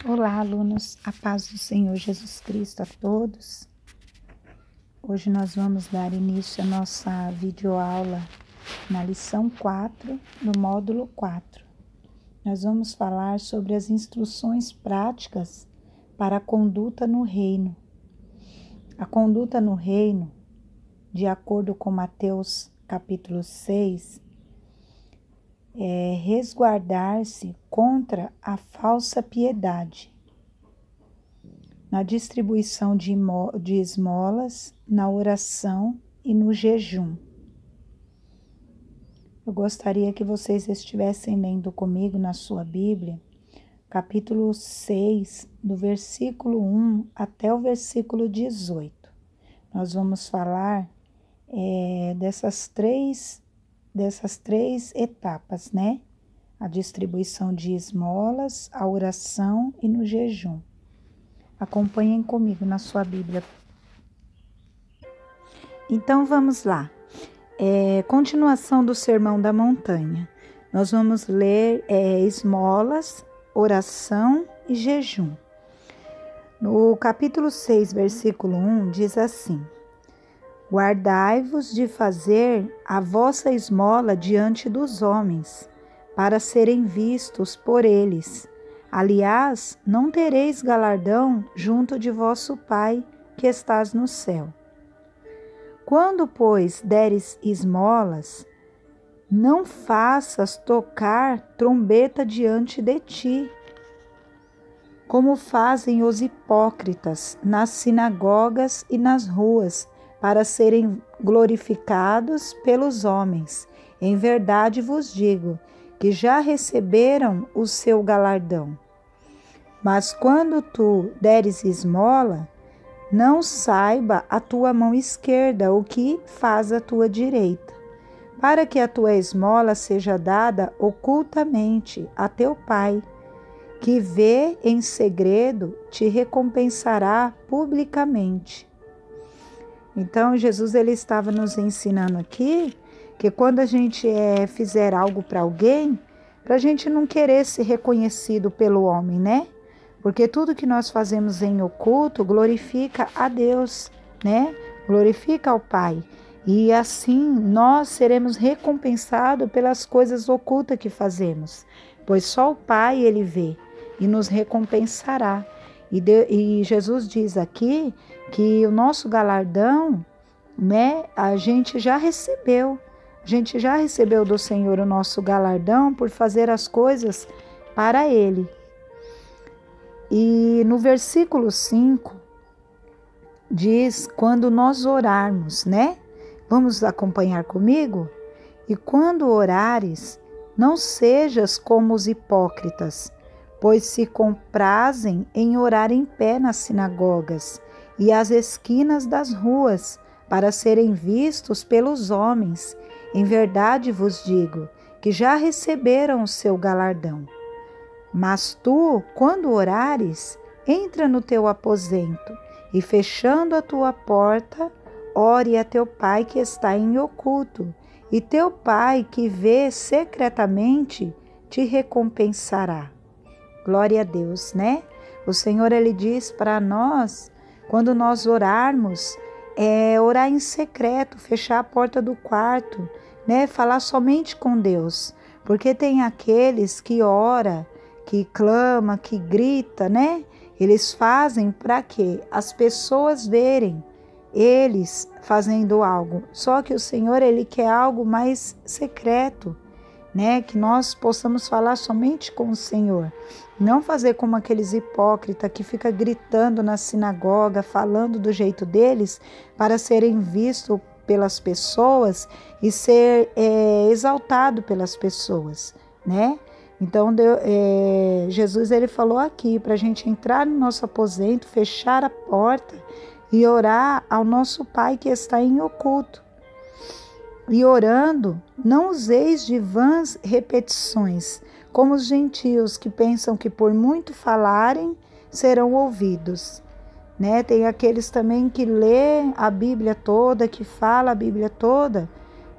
Olá, alunos, a paz do Senhor Jesus Cristo a todos. Hoje nós vamos dar início à nossa videoaula na lição 4, do módulo 4. Nós vamos falar sobre as instruções práticas para a conduta no reino. A conduta no reino, de acordo com Mateus capítulo 6, é resguardar-se contra a falsa piedade, na distribuição de esmolas, na oração e no jejum. Eu gostaria que vocês estivessem lendo comigo na sua Bíblia, capítulo 6, do versículo 1 até o versículo 18. Nós vamos falar dessas três etapas, né? A distribuição de esmolas, a oração e no jejum. Acompanhem comigo na sua Bíblia. Então vamos lá. Continuação do Sermão da Montanha. Nós vamos ler esmolas, oração e jejum. No capítulo 6, versículo 1, diz assim: Guardai-vos de fazer a vossa esmola diante dos homens, para serem vistos por eles. Aliás, não tereis galardão junto de vosso Pai que estás no céu. Quando, pois, deres esmolas, não faças tocar trombeta diante de ti, como fazem os hipócritas nas sinagogas e nas ruas, para serem glorificados pelos homens. Em verdade vos digo que já receberam o seu galardão. Mas quando tu deres esmola, não saiba a tua mão esquerda o que faz a tua direita, para que a tua esmola seja dada ocultamente a teu Pai, que vê em segredo, te recompensará publicamente. Então, Jesus ele estava nos ensinando aqui que quando a gente fizer algo para alguém, para a gente não querer ser reconhecido pelo homem, né? Porque tudo que nós fazemos em oculto glorifica a Deus, né? Glorifica ao Pai. E assim nós seremos recompensados pelas coisas ocultas que fazemos, pois só o Pai ele vê e nos recompensará. E Jesus diz aqui que o nosso galardão, né, a gente já recebeu. A gente já recebeu do Senhor o nosso galardão por fazer as coisas para Ele. E no versículo 5 diz, quando nós orarmos, né? Vamos acompanhar comigo? E quando orares, não sejas como os hipócritas, pois se comprazem em orar em pé nas sinagogas e às esquinas das ruas, para serem vistos pelos homens. Em verdade vos digo que já receberam o seu galardão. Mas tu, quando orares, entra no teu aposento e, fechando a tua porta, ore a teu Pai que está em oculto, e teu Pai que vê secretamente te recompensará. Glória a Deus, né? O Senhor, ele diz para nós, quando nós orarmos, orar em secreto, fechar a porta do quarto, né? Falar somente com Deus, porque tem aqueles que oram, que clama, que grita, né? Eles fazem para que as pessoas verem eles fazendo algo. Só que o Senhor, ele quer algo mais secreto, né? Que nós possamos falar somente com o Senhor. Não fazer como aqueles hipócritas que ficam gritando na sinagoga, falando do jeito deles, para serem vistos pelas pessoas e ser exaltado pelas pessoas, né? Então, Jesus ele falou aqui para a gente entrar no nosso aposento, fechar a porta e orar ao nosso Pai que está em oculto. E orando, não useis de vãs repetições, como os gentios que pensam que por muito falarem serão ouvidos. Né? Tem aqueles também que lê a Bíblia toda, que fala a Bíblia toda,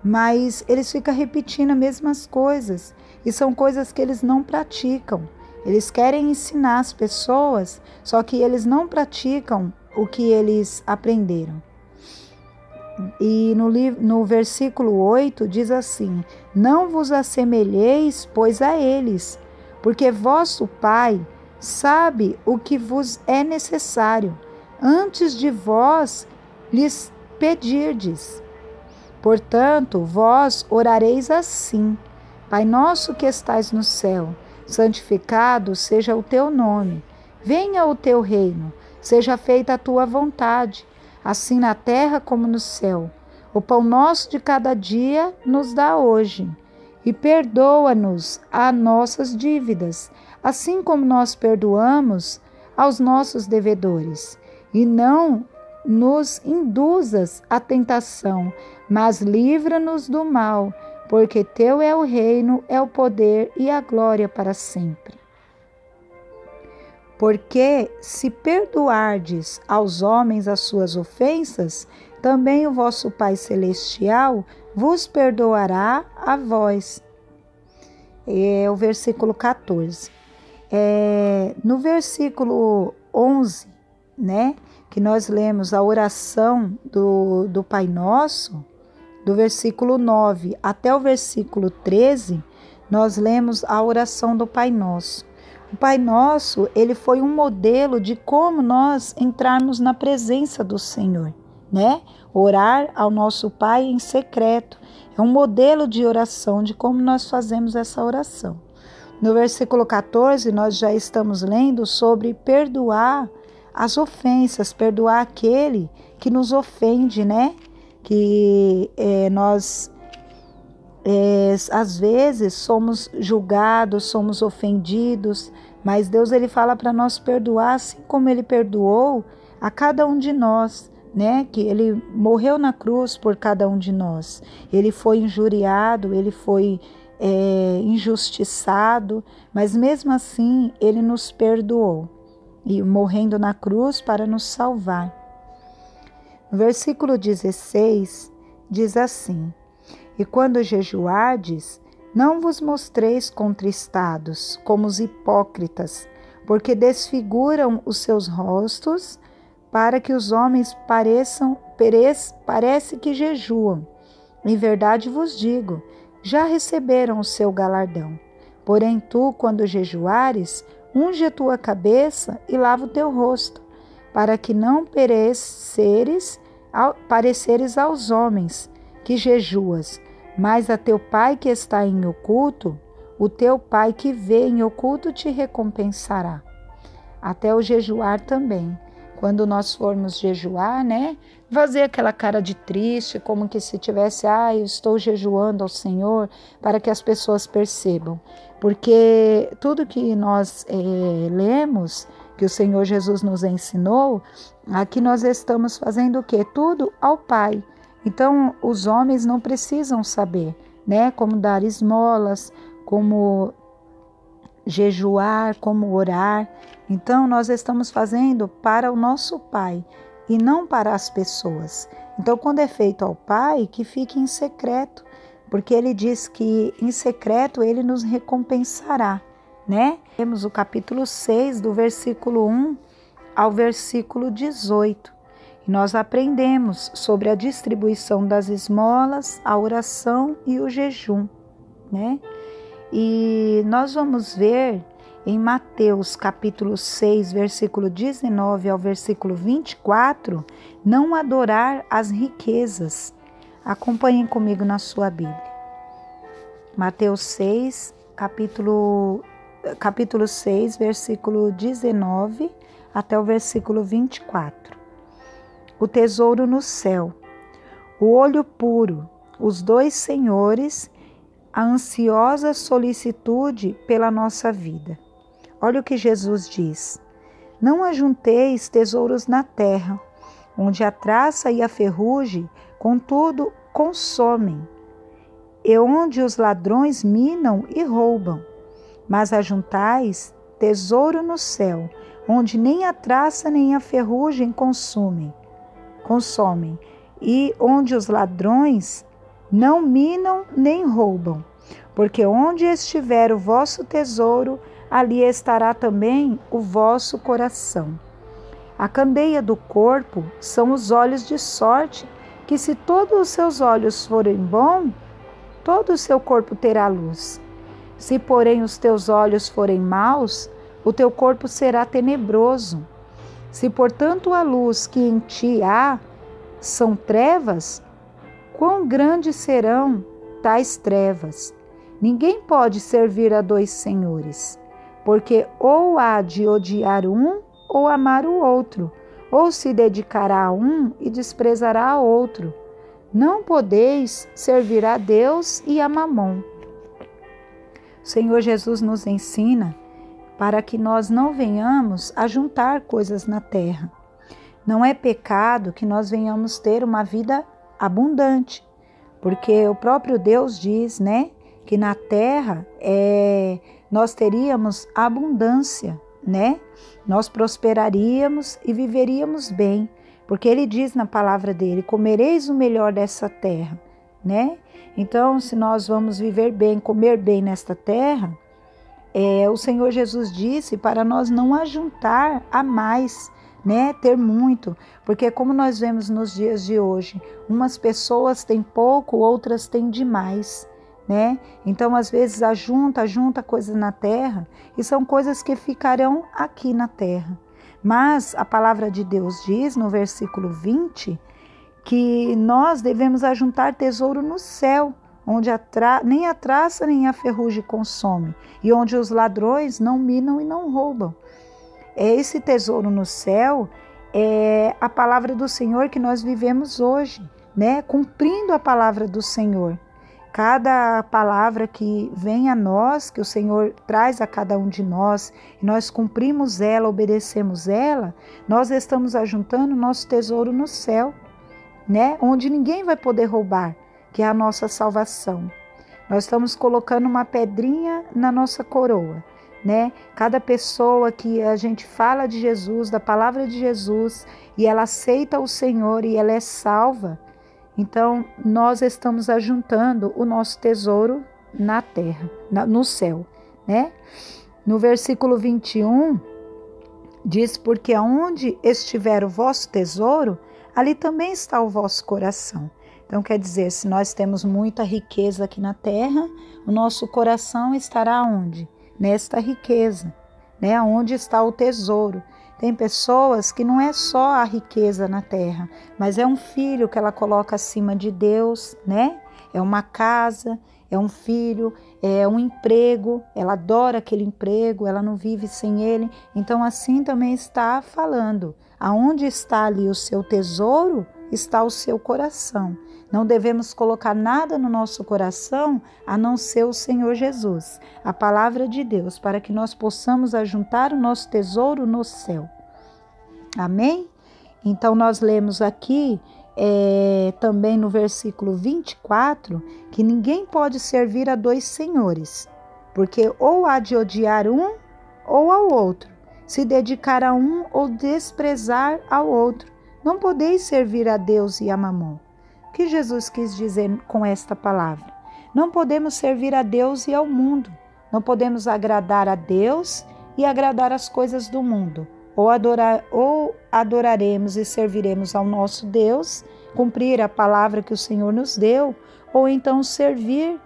mas eles ficam repetindo as mesmas coisas. E são coisas que eles não praticam. Eles querem ensinar as pessoas, só que eles não praticam o que eles aprenderam. E no versículo 8 diz assim: não vos assemelheis, pois, a eles, porque vosso Pai sabe o que vos é necessário, antes de vós lhes pedirdes. Portanto, vós orareis assim: Pai nosso que estais no céu, santificado seja o teu nome. Venha o teu reino, seja feita a tua vontade, assim na terra como no céu. O pão nosso de cada dia nos dá hoje. E perdoa-nos as nossas dívidas, assim como nós perdoamos aos nossos devedores. E não nos induzas à tentação, mas livra-nos do mal, porque teu é o reino, é o poder e a glória para sempre. Porque se perdoardes aos homens as suas ofensas, também o vosso Pai Celestial vos perdoará a vós. É o versículo 14. No versículo 11, né, que nós lemos a oração do Pai Nosso, do versículo 9 até o versículo 13, nós lemos a oração do Pai Nosso. O Pai Nosso, ele foi um modelo de como nós entrarmos na presença do Senhor, né? Orar ao nosso Pai em secreto. É um modelo de oração, de como nós fazemos essa oração. No versículo 14, nós já estamos lendo sobre perdoar as ofensas, perdoar aquele que nos ofende, né? Que nós, às vezes, somos julgados, somos ofendidos, mas Deus, ele fala para nós perdoar, assim como ele perdoou a cada um de nós, né? Que ele morreu na cruz por cada um de nós. Ele foi injuriado, ele foi injustiçado, mas mesmo assim ele nos perdoou, e morrendo na cruz para nos salvar. No versículo 16 diz assim: e quando jejuardes, não vos mostreis contristados, como os hipócritas, porque desfiguram os seus rostos, para que os homens parece que jejuam. Em verdade vos digo, já receberam o seu galardão. Porém tu, quando jejuares, unge a tua cabeça e lava o teu rosto, para que não pareceres aos homens que jejuas, mas a teu Pai que está em oculto, o teu Pai que vê em oculto te recompensará. Até o jejuar também. Quando nós formos jejuar, né? Fazer aquela cara de triste, como que se tivesse, eu estou jejuando ao Senhor, para que as pessoas percebam. Porque tudo que nós lemos, que o Senhor Jesus nos ensinou, aqui nós estamos fazendo o quê? Tudo ao Pai. Então, os homens não precisam saber, né? Como dar esmolas, como jejuar, como orar. Então, nós estamos fazendo para o nosso Pai e não para as pessoas. Então, quando é feito ao Pai, que fique em secreto, porque Ele diz que em secreto Ele nos recompensará, né? Temos o capítulo 6, do versículo 1 ao versículo 18. E nós aprendemos sobre a distribuição das esmolas, a oração e o jejum, né? E nós vamos ver em Mateus capítulo 6, versículo 19 ao versículo 24, não adorar as riquezas. Acompanhem comigo na sua Bíblia. Mateus 6, capítulo 6, versículo 19 até o versículo 24. O tesouro no céu, o olho puro, os dois senhores, a ansiosa solicitude pela nossa vida. Olha o que Jesus diz: não ajunteis tesouros na terra, onde a traça e a ferrugem, contudo, consomem, e onde os ladrões minam e roubam. Mas ajuntais tesouro no céu, onde nem a traça nem a ferrugem consomem, e onde os ladrões não minam nem roubam. Porque onde estiver o vosso tesouro, ali estará também o vosso coração. A candeia do corpo são os olhos, de sorte que, se todos os seus olhos forem bons, todo o seu corpo terá luz. Se, porém, os teus olhos forem maus, o teu corpo será tenebroso. Se, portanto, a luz que em ti há são trevas, quão grandes serão tais trevas? Ninguém pode servir a dois senhores, porque ou há de odiar um ou amar o outro, ou se dedicará a um e desprezará a outro. Não podeis servir a Deus e a Mamon. O Senhor Jesus nos ensina para que nós não venhamos a juntar coisas na terra. Não é pecado que nós venhamos ter uma vida abundante, porque o próprio Deus diz, né, que na terra nós teríamos abundância, né? Nós prosperaríamos e viveríamos bem, porque Ele diz na palavra dele: comereis o melhor dessa terra, né? Então, se nós vamos viver bem, comer bem nesta terra, o Senhor Jesus disse para nós não ajuntar a mais, né? Ter muito, porque como nós vemos nos dias de hoje, umas pessoas têm pouco, outras têm demais, né? Então, às vezes, junta coisas na terra e são coisas que ficarão aqui na terra. Mas a palavra de Deus diz no versículo 20 que nós devemos ajuntar tesouro no céu, onde nem a traça nem a ferrugem consome, e onde os ladrões não minam e não roubam. Esse tesouro no céu é a palavra do Senhor que nós vivemos hoje, né? Cumprindo a palavra do Senhor. Cada palavra que vem a nós, que o Senhor traz a cada um de nós, e nós cumprimos ela, obedecemos ela, nós estamos ajuntando nosso tesouro no céu, né? Onde ninguém vai poder roubar, que é a nossa salvação. Nós estamos colocando uma pedrinha na nossa coroa, né? Cada pessoa que a gente fala de Jesus, da palavra de Jesus, e ela aceita o Senhor e ela é salva, então, nós estamos ajuntando o nosso tesouro na terra, no céu, né? No versículo 21, diz: porque aonde estiver o vosso tesouro, ali também está o vosso coração. Então, quer dizer, se nós temos muita riqueza aqui na terra, o nosso coração estará onde? Nesta riqueza, né? Onde está o tesouro. Tem pessoas que não é só a riqueza na terra, mas é um filho que ela coloca acima de Deus, né? É uma casa, é um filho, é um emprego, ela adora aquele emprego, ela não vive sem ele. Então, assim também está falando. Aonde está ali o seu tesouro, está o seu coração. Não devemos colocar nada no nosso coração a não ser o Senhor Jesus, a palavra de Deus, para que nós possamos ajuntar o nosso tesouro no céu. Amém? Então, nós lemos aqui também no versículo 24 que ninguém pode servir a dois senhores, porque ou há de odiar um ou ao outro, se dedicar a um ou desprezar ao outro. Não podeis servir a Deus e a Mamon. O que Jesus quis dizer com esta palavra? Não podemos servir a Deus e ao mundo. Não podemos agradar a Deus e agradar as coisas do mundo. Ou adoraremos e serviremos ao nosso Deus, cumprir a palavra que o Senhor nos deu, ou então servir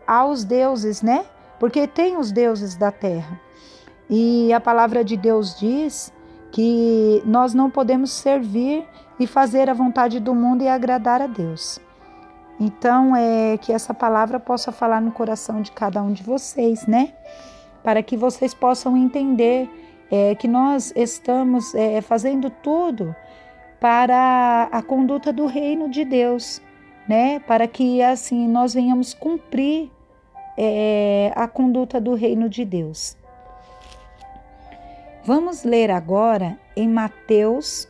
aos deuses, né? Porque tem os deuses da terra. E a palavra de Deus diz que nós não podemos servir e fazer a vontade do mundo e agradar a Deus. Então, que essa palavra possa falar no coração de cada um de vocês, né? Para que vocês possam entender que nós estamos fazendo tudo para a conduta do reino de Deus, né? Para que assim nós venhamos cumprir a conduta do reino de Deus. Vamos ler agora em Mateus,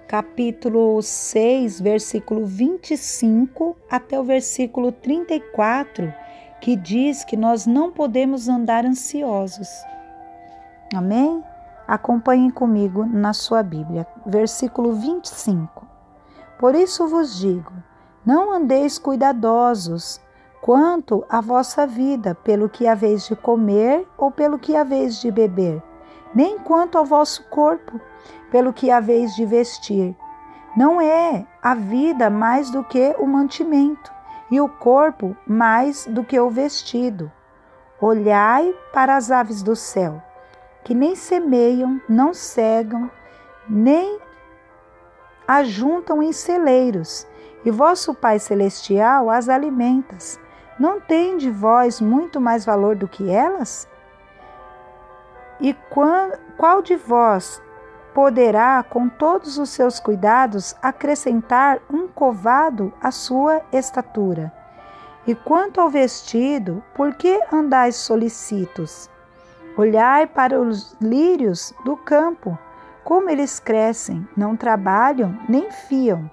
capítulo 6, versículo 25 até o versículo 34, que diz que nós não podemos andar ansiosos. Amém? Acompanhem comigo na sua Bíblia. Versículo 25. Por isso vos digo, não andeis cuidadosos quanto à vossa vida, pelo que haveis de comer ou pelo que haveis de beber, nem quanto ao vosso corpo, pelo que haveis de vestir. Não é a vida mais do que o mantimento, e o corpo mais do que o vestido. Olhai para as aves do céu, que nem semeiam, não cegam, nem ajuntam em celeiros, e vosso Pai Celestial as alimenta. Não tendes vós muito mais valor do que elas? E qual de vós poderá, com todos os seus cuidados, acrescentar um covado à sua estatura? E quanto ao vestido, por que andais solícitos? Olhai para os lírios do campo, como eles crescem, não trabalham, nem fiam.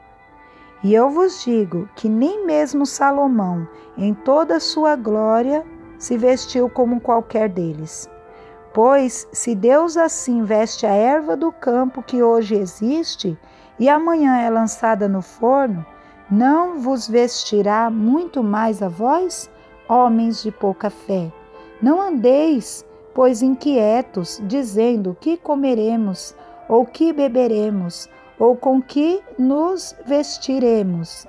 E eu vos digo que nem mesmo Salomão, em toda a sua glória, se vestiu como qualquer deles. Pois, se Deus assim veste a erva do campo que hoje existe e amanhã é lançada no forno, não vos vestirá muito mais a vós, homens de pouca fé? Não andeis, pois, inquietos, dizendo: que comeremos, ou que beberemos, ou com que nos vestiremos?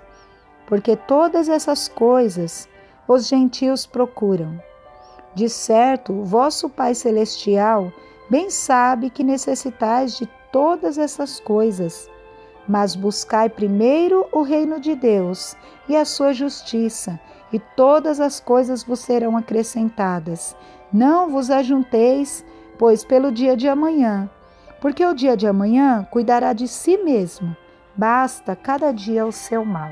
Porque todas essas coisas os gentios procuram. De certo, vosso Pai Celestial bem sabe que necessitais de todas essas coisas. Mas buscai primeiro o reino de Deus e a sua justiça, e todas as coisas vos serão acrescentadas. Não vos ajunteis, pois, pelo dia de amanhã, porque o dia de amanhã cuidará de si mesmo. Basta cada dia o seu mal.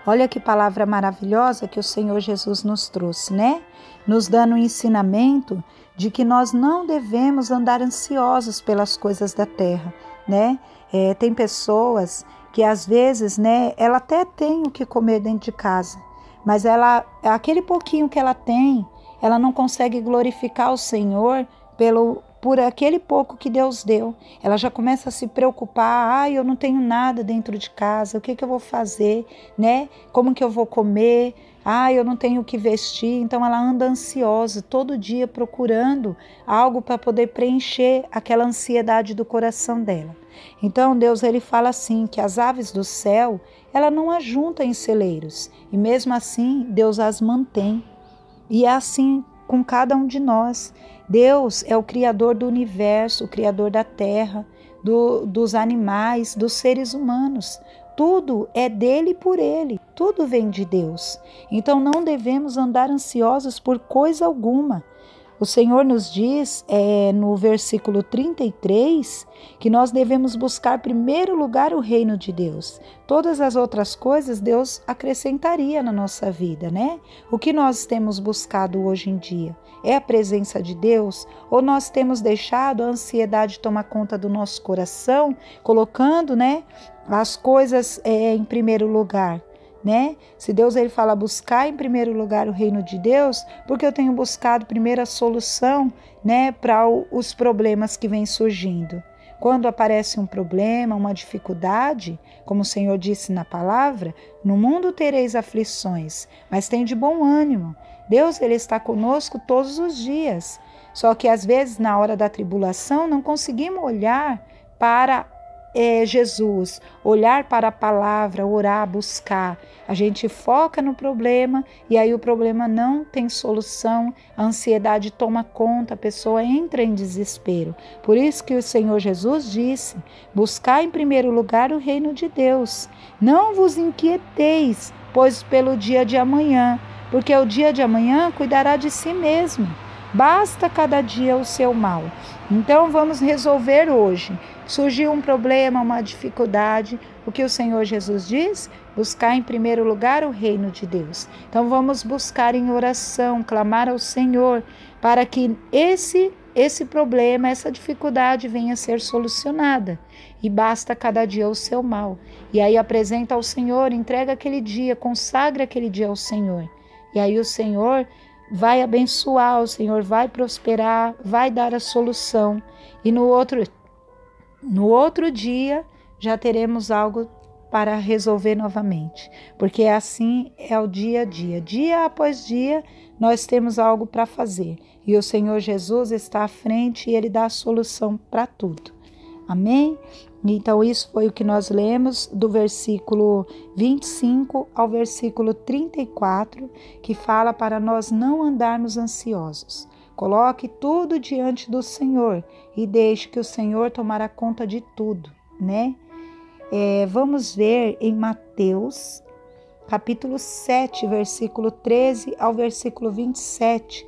Olha que palavra maravilhosa que o Senhor Jesus nos trouxe, né? Nos dando um ensinamento de que nós não devemos andar ansiosos pelas coisas da terra, né? Tem pessoas que às vezes, né, ela até tem o que comer dentro de casa, mas aquele pouquinho que ela tem, ela não consegue glorificar o Senhor por aquele pouco que Deus deu. Ela já começa a se preocupar: eu não tenho nada dentro de casa, o que eu vou fazer, né? Como que eu vou comer? Eu não tenho o que vestir. Então ela anda ansiosa todo dia procurando algo para poder preencher aquela ansiedade do coração dela. Então Deus, ele fala assim, que as aves do céu, ela não ajunta em celeiros, e mesmo assim Deus as mantém. E é assim com cada um de nós. Deus é o Criador do universo, o Criador da terra, dos animais, dos seres humanos. Tudo é dele e por ele, tudo vem de Deus. Então não devemos andar ansiosos por coisa alguma. O Senhor nos diz no versículo 33 que nós devemos buscar em primeiro lugar o reino de Deus. Todas as outras coisas Deus acrescentaria na nossa vida, né? O que nós temos buscado hoje em dia? É a presença de Deus? Ou nós temos deixado a ansiedade tomar conta do nosso coração, colocando, né, as coisas em primeiro lugar? Né? Se Deus, ele fala: buscar em primeiro lugar o reino de Deus, porque eu tenho buscado primeiro a solução, né, para os problemas que vêm surgindo. Quando aparece um problema, uma dificuldade, como o Senhor disse na palavra: no mundo tereis aflições, mas tem de bom ânimo. Deus, ele está conosco todos os dias. Só que às vezes na hora da tribulação não conseguimos olhar para Jesus, olhar para a palavra, orar, buscar. A gente foca no problema e aí o problema não tem solução, a ansiedade toma conta, a pessoa entra em desespero. Por isso que o Senhor Jesus disse: buscar em primeiro lugar o reino de Deus. Não vos inquieteis, pois pelo dia de amanhã, porque o dia de amanhã cuidará de si mesmo. Basta cada dia o seu mal. Então vamos resolver hoje. Surgiu um problema, uma dificuldade, o que o Senhor Jesus diz? Buscar em primeiro lugar o reino de Deus. Então vamos buscar em oração, clamar ao Senhor para que esse problema, essa dificuldade venha a ser solucionada. E basta cada dia o seu mal. E aí apresenta ao Senhor, entrega aquele dia, consagra aquele dia ao Senhor. E aí o Senhor vai abençoar, o Senhor vai prosperar, vai dar a solução. E no outro dia já teremos algo para resolver novamente, porque assim é o dia a dia. Dia após dia, nós temos algo para fazer e o Senhor Jesus está à frente e Ele dá a solução para tudo. Amém? Então, isso foi o que nós lemos do versículo 25 ao versículo 34, que fala para nós não andarmos ansiosos. Coloque tudo diante do Senhor e deixe que o Senhor tomará conta de tudo, né? Vamos ver em Mateus, capítulo 7, versículo 13 ao versículo 27,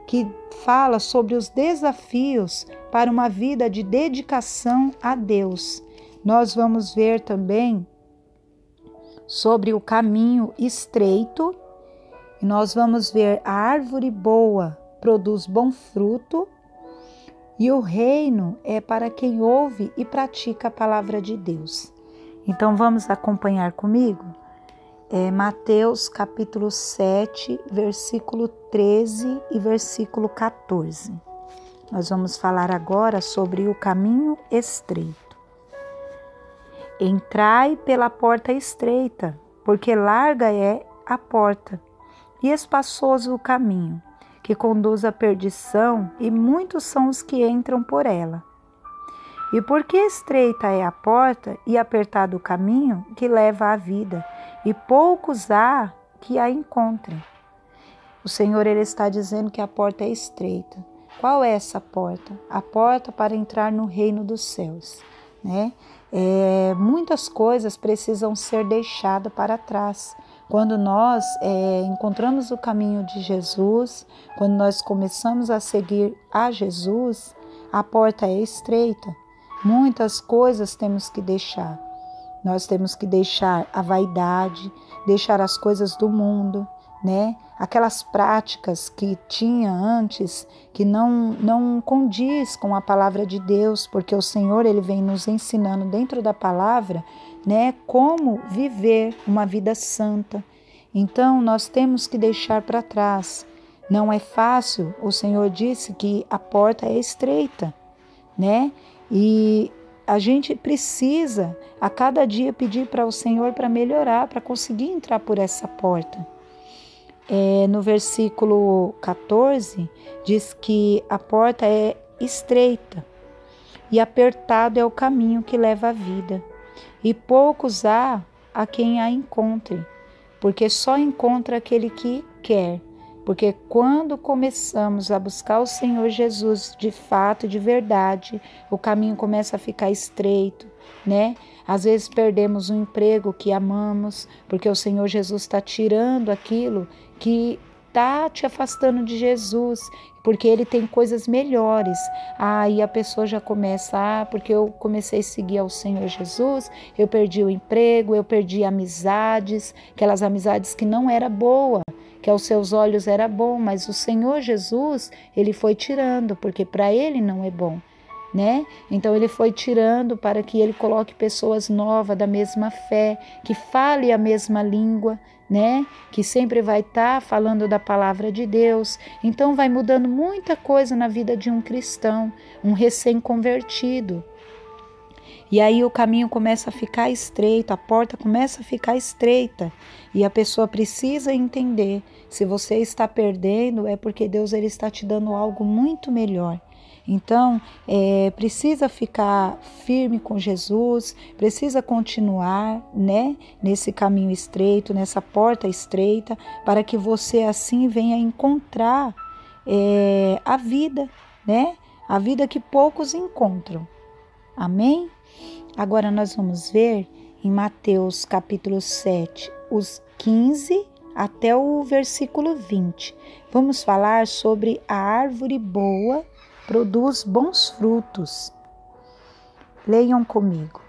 que fala sobre os desafios para uma vida de dedicação a Deus. Nós vamos ver também sobre o caminho estreito, e nós vamos ver a árvore boa produz bom fruto, e o reino é para quem ouve e pratica a palavra de Deus. Então vamos acompanhar comigo? Mateus capítulo 7, versículo 13 e versículo 14. Nós vamos falar agora sobre o caminho estreito. Entrai pela porta estreita, porque larga é a porta, e espaçoso o caminho, que conduz à perdição, e muitos são os que entram por ela. E porque estreita é a porta e apertado o caminho que leva à vida, e poucos há que a encontrem. O Senhor, Ele está dizendo que a porta é estreita. Qual é essa porta? A porta para entrar no reino dos céus, né? Muitas coisas precisam ser deixadas para trás. Quando nós encontramos o caminho de Jesus, quando nós começamos a seguir a Jesus, a porta é estreita. Muitas coisas temos que deixar. Nós temos que deixar a vaidade, deixar as coisas do mundo, né? Aquelas práticas que tinha antes, que não condiz com a palavra de Deus, porque o Senhor, Ele vem nos ensinando dentro da palavra, né, como viver uma vida santa. Então, nós temos que deixar para trás. Não é fácil, o Senhor disse que a porta é estreita, né? E a gente precisa, a cada dia, pedir para o Senhor para melhorar, para conseguir entrar por essa porta. No versículo 14, diz que a porta é estreita e apertado é o caminho que leva à vida, e poucos há a quem a encontre, porque só encontra aquele que quer. Porque quando começamos a buscar o Senhor Jesus de fato, de verdade, o caminho começa a ficar estreito, né? Às vezes perdemos um emprego que amamos, porque o Senhor Jesus está tirando aquilo que está te afastando de Jesus, porque Ele tem coisas melhores. Aí a pessoa já começa, porque eu comecei a seguir ao Senhor Jesus, eu perdi o emprego, eu perdi amizades, aquelas amizades que não era boa, que aos seus olhos era bom, mas o Senhor Jesus, Ele foi tirando, porque para Ele não é bom, né? Então Ele foi tirando para que Ele coloque pessoas novas da mesma fé, que fale a mesma língua, né? Que sempre vai estar falando da palavra de Deus. Então vai mudando muita coisa na vida de um cristão, um recém-convertido. E aí o caminho começa a ficar estreito, a porta começa a ficar estreita. E a pessoa precisa entender, se você está perdendo, é porque Deus, Ele está te dando algo muito melhor. Então, precisa ficar firme com Jesus, precisa continuar, né, nesse caminho estreito, nessa porta estreita, para que você assim venha encontrar a vida, né, a vida que poucos encontram. Amém? Agora nós vamos ver em Mateus capítulo 7, os 15 até o versículo 20. Vamos falar sobre a árvore boa produz bons frutos. Leiam comigo.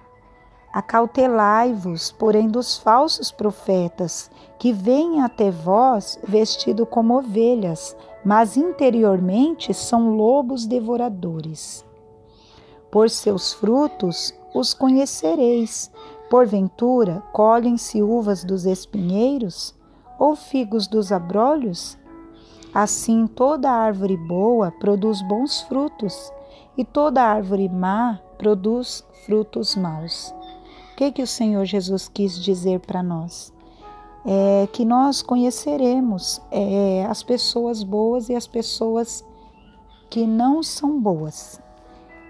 Acautelai-vos, porém, dos falsos profetas, que vêm até vós vestidos como ovelhas, mas interiormente são lobos devoradores. Por seus frutos os conhecereis. Porventura, colhem-se uvas dos espinheiros, ou figos dos abrolhos? Assim, toda árvore boa produz bons frutos, e toda árvore má produz frutos maus. O que o Senhor Jesus quis dizer para nós? É que nós conheceremos as pessoas boas e as pessoas que não são boas.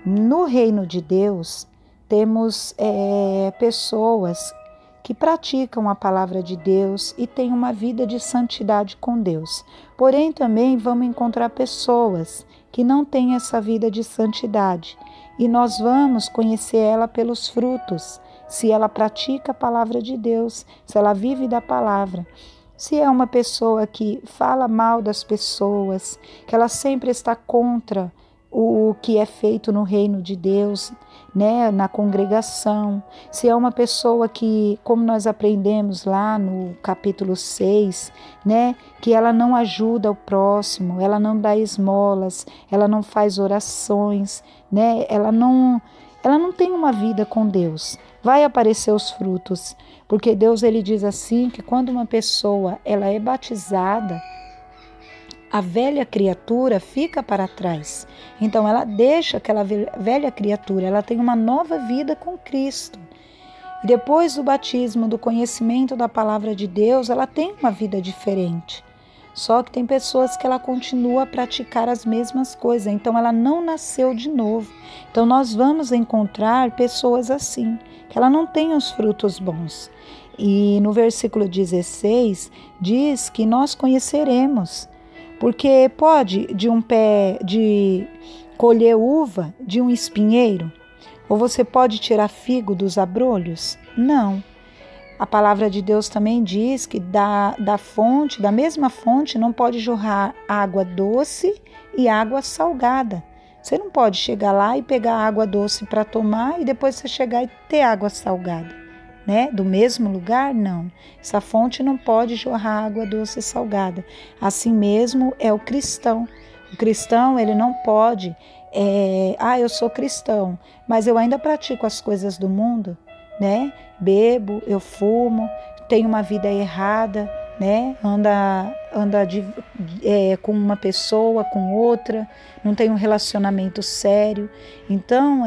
No reino de Deus, temos pessoas que praticam a palavra de Deus e têm uma vida de santidade com Deus. Porém, também vamos encontrar pessoas que não têm essa vida de santidade. E nós vamos conhecer ela pelos frutos, se ela pratica a palavra de Deus, se ela vive da palavra. Se é uma pessoa que fala mal das pessoas, que ela sempre está contra o que é feito no reino de Deus, né, na congregação. Se é uma pessoa que, como nós aprendemos lá no capítulo 6, né, que ela não ajuda o próximo, ela não dá esmolas, ela não faz orações, né, ela não tem uma vida com Deus. Vai aparecer os frutos, porque Deus ele diz assim que quando uma pessoa ela é batizada, a velha criatura fica para trás. Então ela deixa aquela velha criatura, ela tem uma nova vida com Cristo. E depois do batismo, do conhecimento da palavra de Deus, ela tem uma vida diferente. Só que tem pessoas que ela continua a praticar as mesmas coisas, então ela não nasceu de novo. Então nós vamos encontrar pessoas assim, que ela não tem os frutos bons. E no versículo 16 diz que nós conheceremos. Porque pode de colher uva de um espinheiro? Ou você pode tirar figo dos abrolhos? Não. A palavra de Deus também diz que da mesma fonte, não pode jorrar água doce e água salgada. Você não pode chegar lá e pegar água doce para tomar e depois você chegar e ter água salgada. Né? Do mesmo lugar? Não. Essa fonte não pode jorrar água doce e salgada. Assim mesmo é o cristão. O cristão, ele não pode, eu sou cristão, mas eu ainda pratico as coisas do mundo, né? Bebo, eu fumo, tenho uma vida errada, né? Anda com uma pessoa, com outra, não tem um relacionamento sério. Então,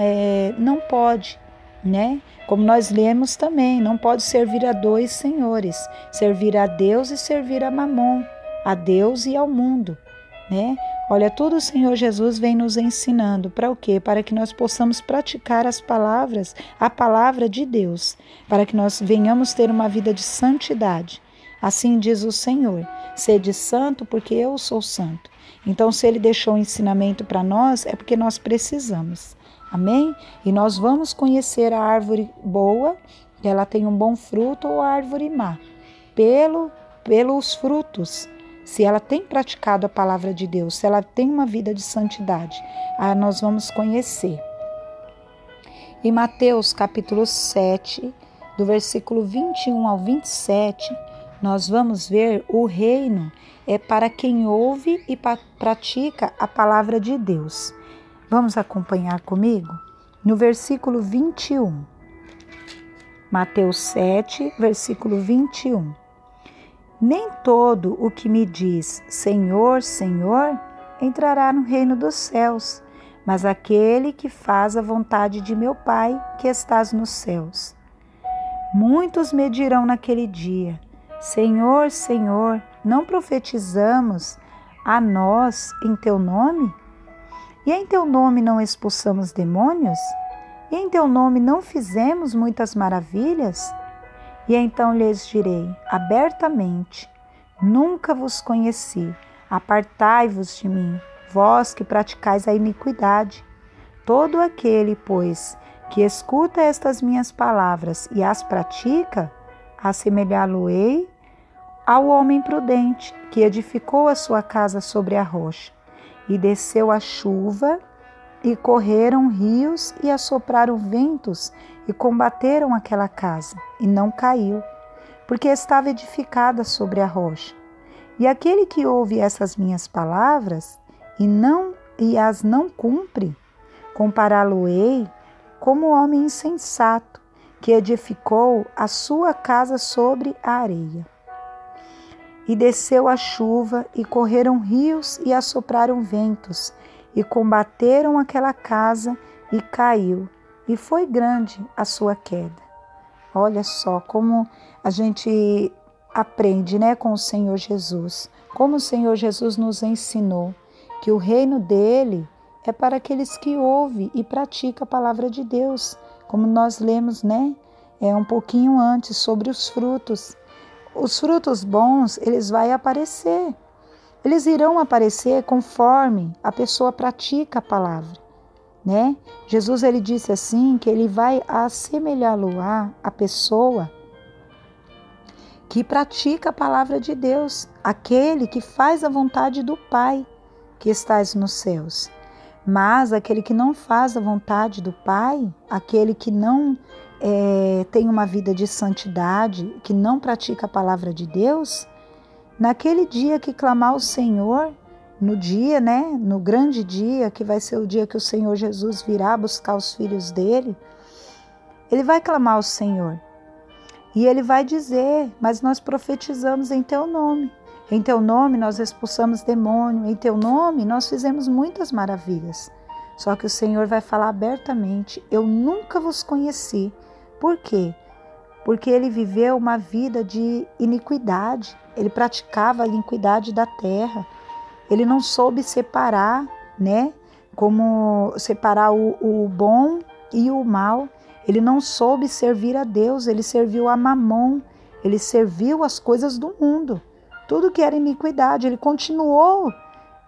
não pode, né? Como nós lemos também, não pode servir a dois senhores, servir a Deus e servir a Mamon, a Deus e ao mundo, né? Olha, tudo o Senhor Jesus vem nos ensinando. Para o quê? Para que nós possamos praticar a palavra de Deus, para que nós venhamos ter uma vida de santidade. Assim diz o Senhor, sede santo porque eu sou santo. Então, se Ele deixou um ensinamento para nós, é porque nós precisamos. Amém? E nós vamos conhecer a árvore boa, que ela tem um bom fruto, ou a árvore má, pelos frutos. Se ela tem praticado a palavra de Deus, se ela tem uma vida de santidade, aí nós vamos conhecer. Em Mateus capítulo 7, do versículo 21 ao 27, nós vamos ver o reino é para quem ouve e pratica a palavra de Deus. Vamos acompanhar comigo? No versículo 21. Mateus 7, versículo 21. Nem todo o que me diz Senhor, Senhor, entrará no reino dos céus, mas aquele que faz a vontade de meu Pai que estás nos céus. Muitos me dirão naquele dia, Senhor, Senhor, não profetizamos a nós em teu nome? E em teu nome não expulsamos demônios? E em teu nome não fizemos muitas maravilhas? E então lhes direi abertamente, nunca vos conheci, apartai-vos de mim, vós que praticais a iniquidade. Todo aquele, pois, que escuta estas minhas palavras e as pratica, assemelhá-lo-ei ao homem prudente, que edificou a sua casa sobre a rocha. E desceu a chuva, e correram rios, e assopraram ventos, e combateram aquela casa, e não caiu, porque estava edificada sobre a rocha. E aquele que ouve essas minhas palavras, e as não cumpre, compará-lo-ei como homem insensato, que edificou a sua casa sobre a areia. E desceu a chuva, e correram rios, e assopraram ventos, e combateram aquela casa, e caiu, e foi grande a sua queda. Olha só como a gente aprende, né, com o Senhor Jesus. Como o Senhor Jesus nos ensinou que o reino dele é para aqueles que ouvem e praticam a palavra de Deus. Como nós lemos, né, um pouquinho antes sobre os frutos. Os frutos bons, eles vão aparecer. Eles irão aparecer conforme a pessoa pratica a palavra, né? Jesus, ele disse assim, que ele vai assemelhá-lo a pessoa que pratica a palavra de Deus, aquele que faz a vontade do Pai que estás nos céus. Mas aquele que não faz a vontade do Pai, aquele que não tem uma vida de santidade, que não pratica a palavra de Deus, naquele dia que clamar o Senhor, no dia, né, no grande dia, que vai ser o dia que o Senhor Jesus virá buscar os filhos dele, ele vai clamar ao Senhor. E ele vai dizer, mas nós profetizamos em teu nome. Em teu nome nós expulsamos demônio, em teu nome nós fizemos muitas maravilhas. Só que o Senhor vai falar abertamente, eu nunca vos conheci. Por quê? Porque ele viveu uma vida de iniquidade, ele praticava a iniquidade da terra, ele não soube separar, né? Como separar o bom e o mal. Ele não soube servir a Deus, ele serviu a Mamon, ele serviu as coisas do mundo. Tudo que era iniquidade, ele continuou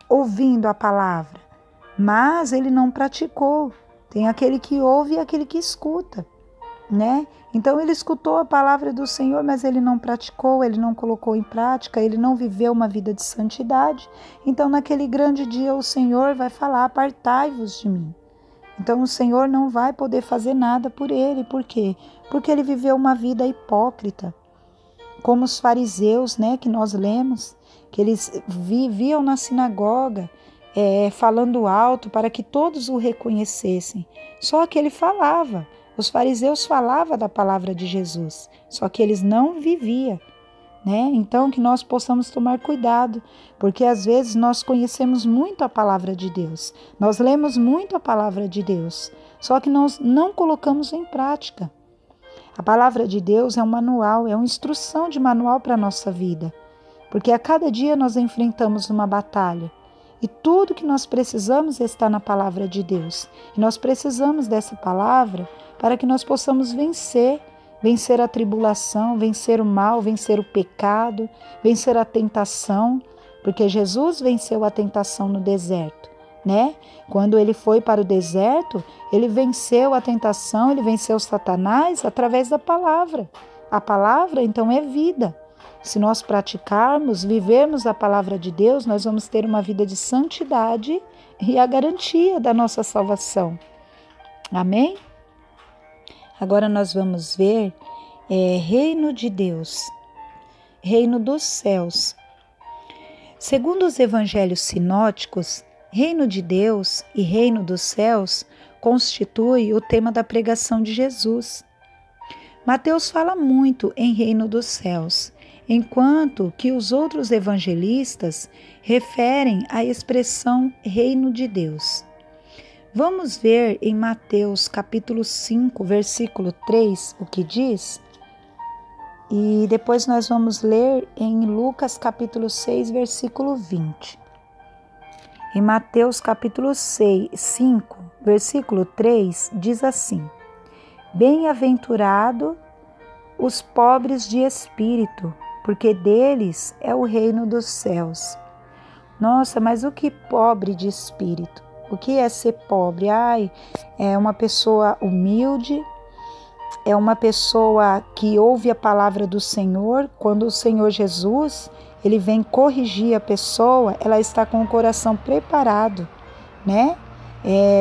ouvindo a palavra, mas ele não praticou. Tem aquele que ouve e aquele que escuta, né? Então ele escutou a palavra do Senhor, mas ele não praticou, ele não colocou em prática, ele não viveu uma vida de santidade. Então naquele grande dia o Senhor vai falar, apartai-vos de mim. Então o Senhor não vai poder fazer nada por ele. Por quê? Porque ele viveu uma vida hipócrita. Como os fariseus, né, que nós lemos, que eles viviam na sinagoga, falando alto para que todos o reconhecessem. Só que ele falava, os fariseus falavam da palavra de Jesus, só que eles não viviam. Né? Então que nós possamos tomar cuidado, porque às vezes nós conhecemos muito a palavra de Deus, nós lemos muito a palavra de Deus, só que nós não colocamos em prática. A palavra de Deus é um manual, é uma instrução de manual para a nossa vida, porque a cada dia nós enfrentamos uma batalha e tudo que nós precisamos está na palavra de Deus. E nós precisamos dessa palavra para que nós possamos vencer a tribulação, vencer o mal, vencer o pecado, vencer a tentação, porque Jesus venceu a tentação no deserto, né? Quando ele foi para o deserto, ele venceu a tentação, ele venceu Satanás através da palavra. A palavra, então, é vida. Se nós praticarmos, vivermos a palavra de Deus, nós vamos ter uma vida de santidade e a garantia da nossa salvação. Amém? Agora nós vamos ver reino de Deus, reino dos céus. Segundo os evangelhos sinóticos, reino de Deus e reino dos céus constitui o tema da pregação de Jesus. Mateus fala muito em reino dos céus, enquanto que os outros evangelistas referem à expressão reino de Deus. Vamos ver em Mateus capítulo 5, versículo 3, o que diz? E depois nós vamos ler em Lucas capítulo 6, versículo 20. Em Mateus capítulo 5, versículo 3, diz assim: Bem-aventurado os pobres de espírito, porque deles é o reino dos céus. Nossa, mas o que pobre de espírito? O que é ser pobre? É uma pessoa humilde, é uma pessoa que ouve a palavra do Senhor. Quando o Senhor Jesus, ele vem corrigir a pessoa, ela está com o coração preparado, né?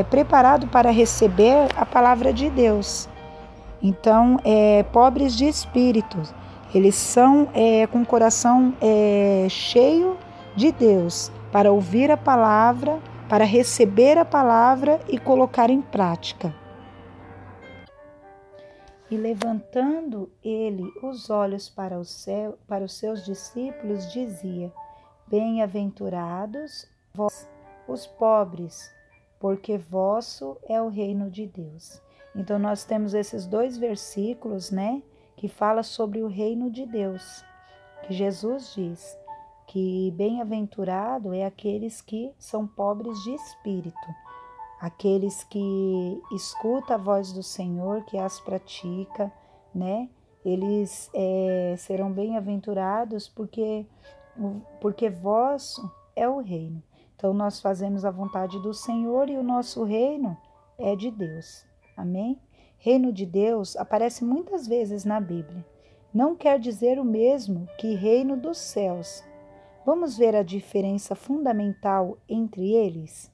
Preparado para receber a palavra de Deus. Então, pobres de espírito, eles são com o coração cheio de Deus, para ouvir a palavra, para receber a palavra e colocar em prática. E levantando ele os olhos para o céu, para os seus discípulos, dizia: Bem-aventurados vós, os pobres, porque vosso é o reino de Deus. Então nós temos esses dois versículos, né, que fala sobre o reino de Deus, que Jesus diz que bem-aventurado é aqueles que são pobres de espírito, aqueles que escutam a voz do Senhor, que as pratica, né? Eles serão bem-aventurados porque vosso é o reino. Então, nós fazemos a vontade do Senhor e o nosso reino é de Deus. Amém? Reino de Deus aparece muitas vezes na Bíblia. Não quer dizer o mesmo que reino dos céus. Vamos ver a diferença fundamental entre eles?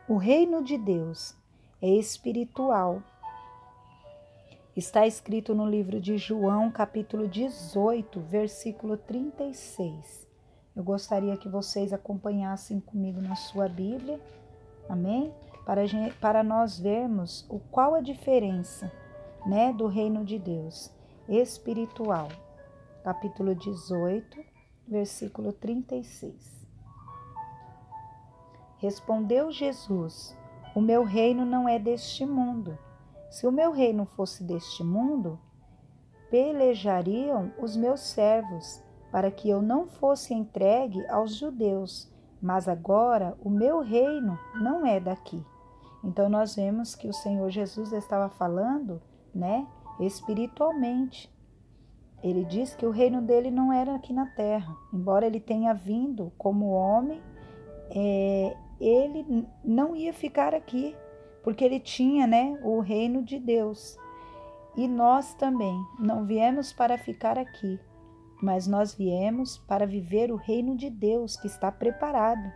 O reino de Deus é espiritual. Está escrito no livro de João, capítulo 18, versículo 36. Eu gostaria que vocês acompanhassem comigo na sua Bíblia, amém? Para nós vermos qual a diferença, né, do reino de Deus espiritual. Capítulo 18, versículo 36. Respondeu Jesus: o meu reino não é deste mundo. Se o meu reino fosse deste mundo, pelejariam os meus servos, para que eu não fosse entregue aos judeus, mas agora o meu reino não é daqui. Então nós vemos que o Senhor Jesus estava falando, né, espiritualmente. Ele diz que o reino dele não era aqui na terra, embora ele tenha vindo como homem, ele não ia ficar aqui, porque ele tinha, né, o reino de Deus. E nós também não viemos para ficar aqui, mas nós viemos para viver o reino de Deus que está preparado.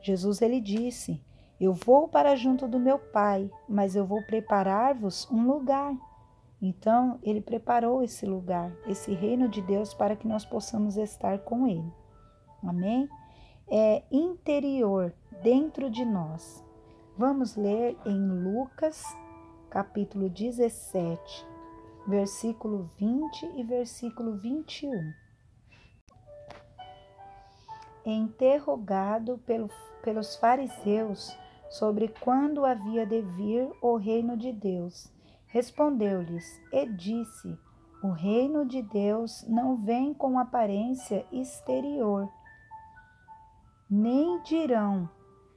Jesus, ele disse: eu vou para junto do meu Pai, mas eu vou preparar-vos um lugar. Então, ele preparou esse lugar, esse reino de Deus, para que nós possamos estar com ele. Amém? É interior, dentro de nós. Vamos ler em Lucas, capítulo 17, versículo 20 e versículo 21. Interrogado pelos fariseus sobre quando havia de vir o reino de Deus, respondeu-lhes e disse: o reino de Deus não vem com aparência exterior, nem dirão: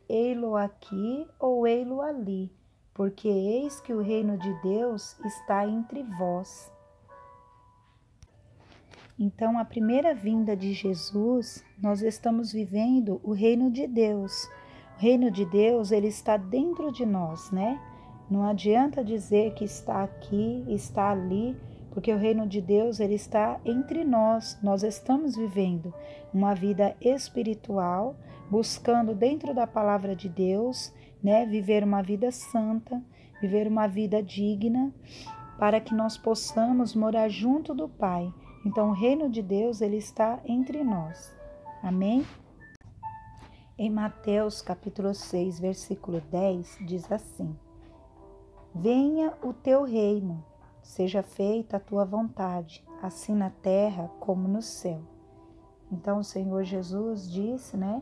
ei-lo aqui ou ei-lo ali, porque eis que o reino de Deus está entre vós. Então, a primeira vinda de Jesus, nós estamos vivendo o reino de Deus. O reino de Deus, ele está dentro de nós, né? Não adianta dizer que está aqui, está ali, porque o reino de Deus, ele está entre nós. Nós estamos vivendo uma vida espiritual, buscando dentro da palavra de Deus, né, viver uma vida santa, viver uma vida digna, para que nós possamos morar junto do Pai. Então, o reino de Deus, ele está entre nós. Amém? Em Mateus, capítulo 6, versículo 10, diz assim: venha o teu reino, seja feita a tua vontade, assim na terra como no céu. Então, o Senhor Jesus disse, né,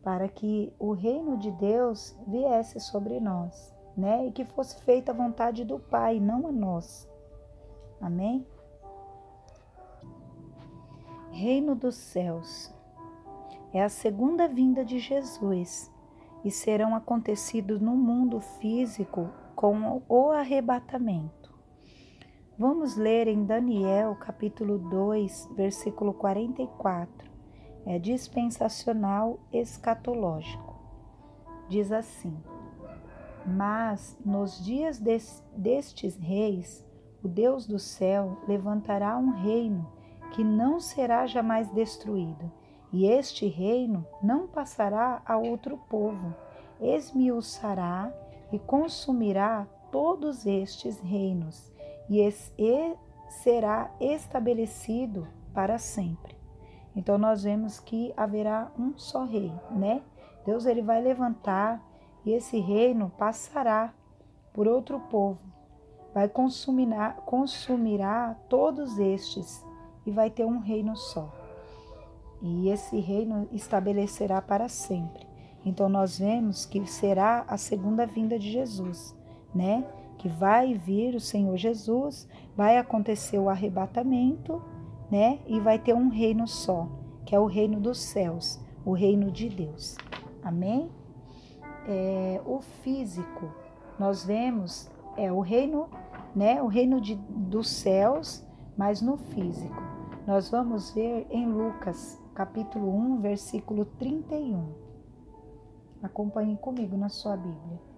para que o reino de Deus viesse sobre nós, né, e que fosse feita a vontade do Pai, não a nós. Amém? Reino dos céus é a segunda vinda de Jesus e serão acontecidos no mundo físico com o arrebatamento. Vamos ler em Daniel, capítulo 2, versículo 44. É dispensacional escatológico. Diz assim: mas nos dias destes reis, o Deus do céu levantará um reino que não será jamais destruído, e este reino não passará a outro povo, esmiuçará e consumirá todos estes reinos, e será estabelecido para sempre. Então nós vemos que haverá um só rei, né? Deus, ele vai levantar e esse reino passará por outro povo, vai consumirá todos estes e vai ter um reino só. E esse reino estabelecerá para sempre. Então nós vemos que será a segunda vinda de Jesus, né? que vai vir o Senhor Jesus, vai acontecer o arrebatamento, né? E vai ter um reino só, que é o reino dos céus, o reino de Deus. Amém? O físico, nós vemos, o reino, né? O reino dos céus, mas no físico. Nós vamos ver em Lucas, capítulo 1, versículo 31. Acompanhe comigo na sua Bíblia.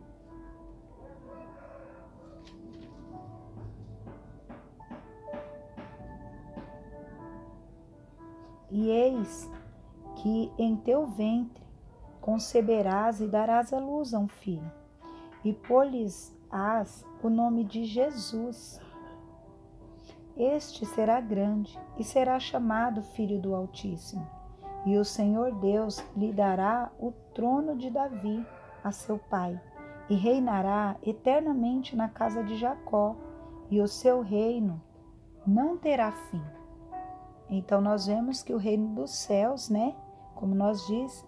E eis que em teu ventre conceberás e darás à luz a um filho, e pôr-lhes-ás o nome de Jesus. Este será grande e será chamado Filho do Altíssimo, e o Senhor Deus lhe dará o trono de Davi, a seu pai, e reinará eternamente na casa de Jacó, e o seu reino não terá fim. Então nós vemos que o reino dos céus, né, como nós diz,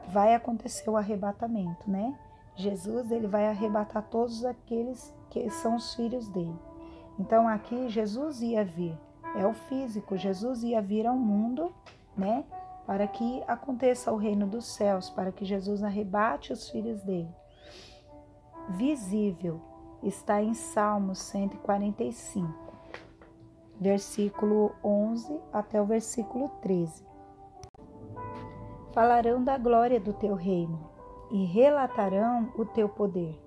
vai acontecer o arrebatamento, né? Jesus, ele vai arrebatar todos aqueles que são os filhos dele. Então aqui Jesus ia vir, é o físico, Jesus ia vir ao mundo, né, para que aconteça o reino dos céus, para que Jesus arrebate os filhos dele. Visível está em Salmos 145, versículo 11 até o versículo 13. Falarão da glória do teu reino e relatarão o teu poder,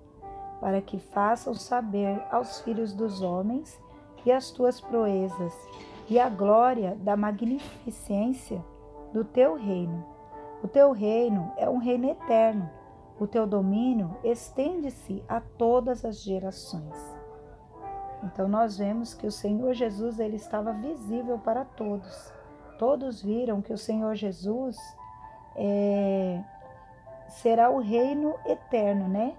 para que façam saber aos filhos dos homens e as tuas proezas e a glória da magnificência do teu reino. O teu reino é um reino eterno, o teu domínio estende-se a todas as gerações. Então nós vemos que o Senhor Jesus, ele estava visível para todos. Todos viram que o Senhor Jesus será o reino eterno, né?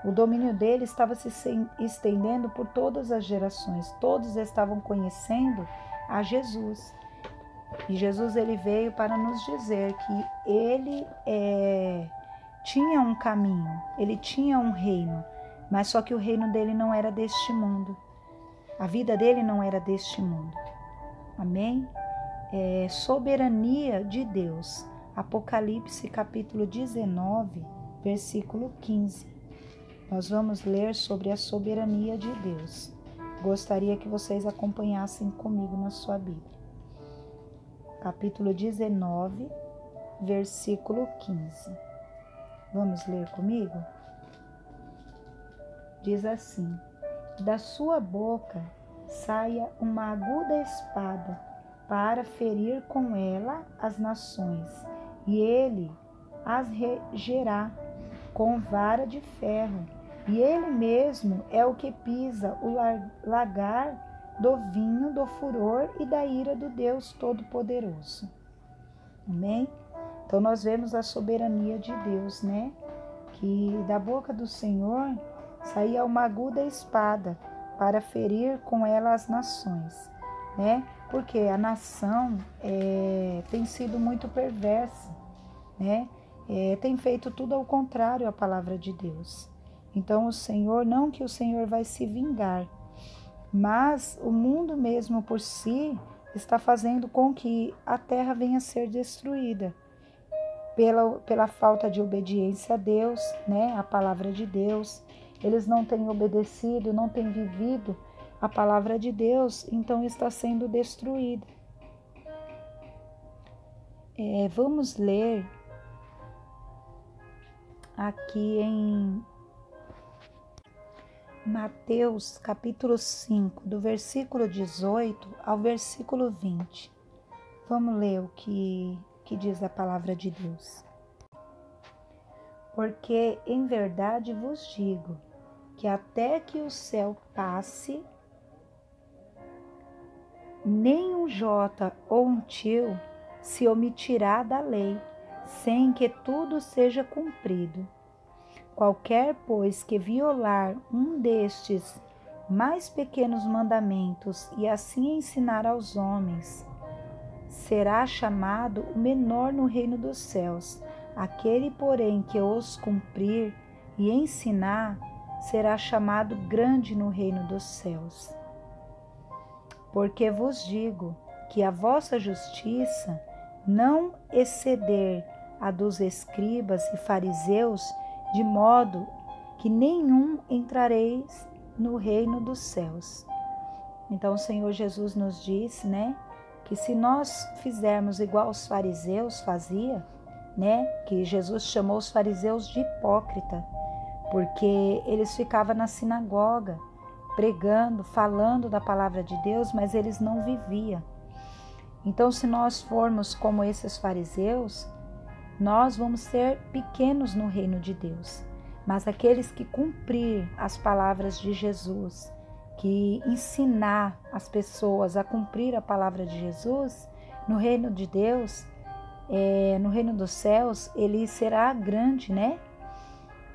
O domínio dele estava se estendendo por todas as gerações. Todos estavam conhecendo a Jesus. E Jesus, ele veio para nos dizer que ele tinha um caminho, ele tinha um reino, mas só que o reino dele não era deste mundo. A vida dele não era deste mundo. Amém? Soberania de Deus. Apocalipse capítulo 19, versículo 15. Nós vamos ler sobre a soberania de Deus. Gostaria que vocês acompanhassem comigo na sua Bíblia. Capítulo 19, versículo 15. Vamos ler comigo? Diz assim: da sua boca saia uma aguda espada para ferir com ela as nações, e ele as regerá com vara de ferro, e ele mesmo é o que pisa o lagar do vinho do furor e da ira do Deus Todo-Poderoso. Amém? Então nós vemos a soberania de Deus, né? Que da boca do Senhor saía uma aguda espada para ferir com ela as nações, né? Porque a nação tem sido muito perversa, né? Tem feito tudo ao contrário à palavra de Deus. Então o Senhor, não que o Senhor vai se vingar, mas o mundo mesmo por si está fazendo com que a terra venha a ser destruída pela falta de obediência a Deus, né? A palavra de Deus. Eles não têm obedecido, não têm vivido a palavra de Deus, então está sendo destruída. Vamos ler aqui em Mateus capítulo 5, do versículo 18 ao versículo 20. Vamos ler o que diz a palavra de Deus. Porque em verdade vos digo que até que o céu passe, nem um jota ou um tio se omitirá da lei, sem que tudo seja cumprido. Qualquer, pois, que violar um destes mais pequenos mandamentos e assim ensinar aos homens, será chamado o menor no reino dos céus. Aquele, porém, que os cumprir e ensinar, será chamado grande no reino dos céus. Porque vos digo que a vossa justiça não exceder a dos escribas e fariseus, de modo que nenhum entrareis no reino dos céus. Então o Senhor Jesus nos diz, né, que se nós fizermos igual os fariseus faziam, né, que Jesus chamou os fariseus de hipócrita, porque eles ficavam na sinagoga pregando, falando da palavra de Deus, mas eles não viviam. Então, se nós formos como esses fariseus, nós vamos ser pequenos no reino de Deus. Mas aqueles que cumprir as palavras de Jesus, que ensinar as pessoas a cumprir a palavra de Jesus, no reino de Deus, no reino dos céus, ele será grande, né?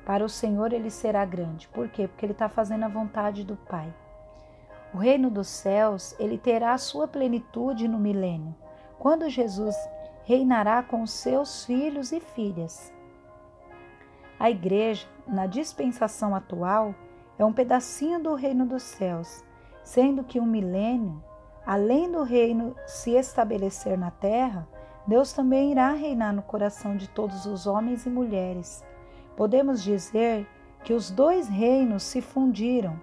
Para o Senhor ele será grande. Por quê? Porque ele está fazendo a vontade do Pai. O reino dos céus, ele terá a sua plenitude no milênio, quando Jesus reinará com os seus filhos e filhas. A igreja, na dispensação atual, é um pedacinho do reino dos céus, sendo que um milênio, além do reino se estabelecer na terra, Deus também irá reinar no coração de todos os homens e mulheres. Podemos dizer que os dois reinos se fundiram.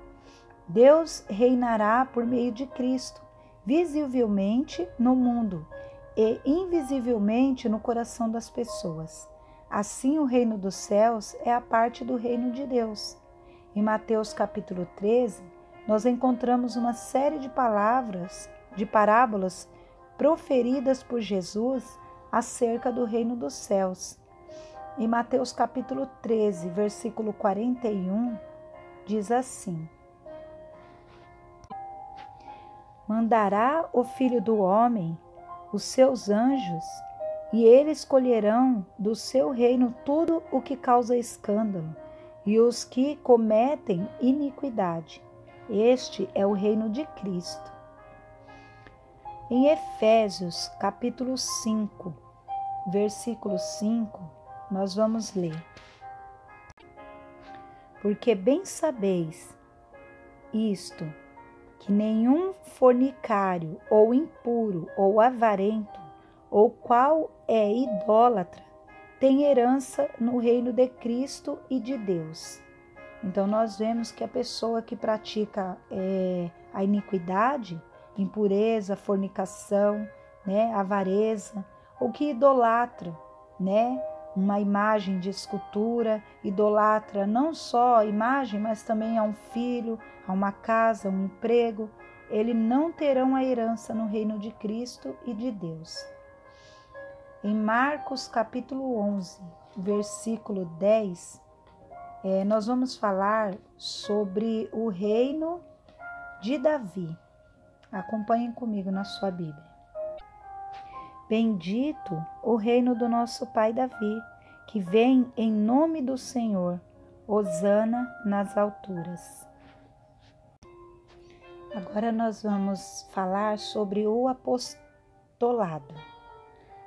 Deus reinará por meio de Cristo, visivelmente no mundo e invisivelmente no coração das pessoas. Assim, o reino dos céus é a parte do reino de Deus. Em Mateus capítulo 13, nós encontramos uma série de parábolas proferidas por Jesus acerca do reino dos céus. Em Mateus capítulo 13, versículo 41, diz assim: Mandará o Filho do Homem os seus anjos, e eles colherão do seu reino tudo o que causa escândalo, e os que cometem iniquidade. Este é o reino de Cristo. Em Efésios capítulo 5, versículo 5, nós vamos ler: Porque bem sabeis isto, que nenhum fornicário, ou impuro, ou avarento, ou qual é idólatra, tem herança no reino de Cristo e de Deus. Então nós vemos que a pessoa que pratica a iniquidade, impureza, fornicação, né, avareza, ou que idolatra, né, uma imagem de escultura, idolatra não só a imagem, mas também a um filho, a uma casa, um emprego, eles não terão a herança no reino de Cristo e de Deus. Em Marcos capítulo 11, versículo 10, nós vamos falar sobre o reino de Davi. Acompanhem comigo na sua Bíblia. Bendito o reino do nosso pai Davi, que vem em nome do Senhor, hosana nas alturas. Agora nós vamos falar sobre o apostolado.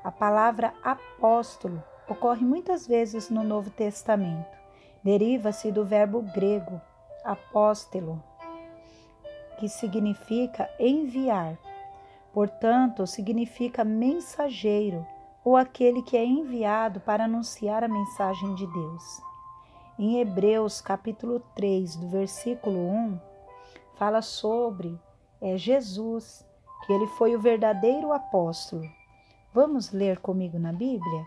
A palavra apóstolo ocorre muitas vezes no Novo Testamento. Deriva-se do verbo grego apóstolo, que significa enviar. Portanto, significa mensageiro ou aquele que é enviado para anunciar a mensagem de Deus. Em Hebreus capítulo 3, do versículo 1, fala sobre Jesus, que ele foi o verdadeiro apóstolo. Vamos ler comigo na Bíblia?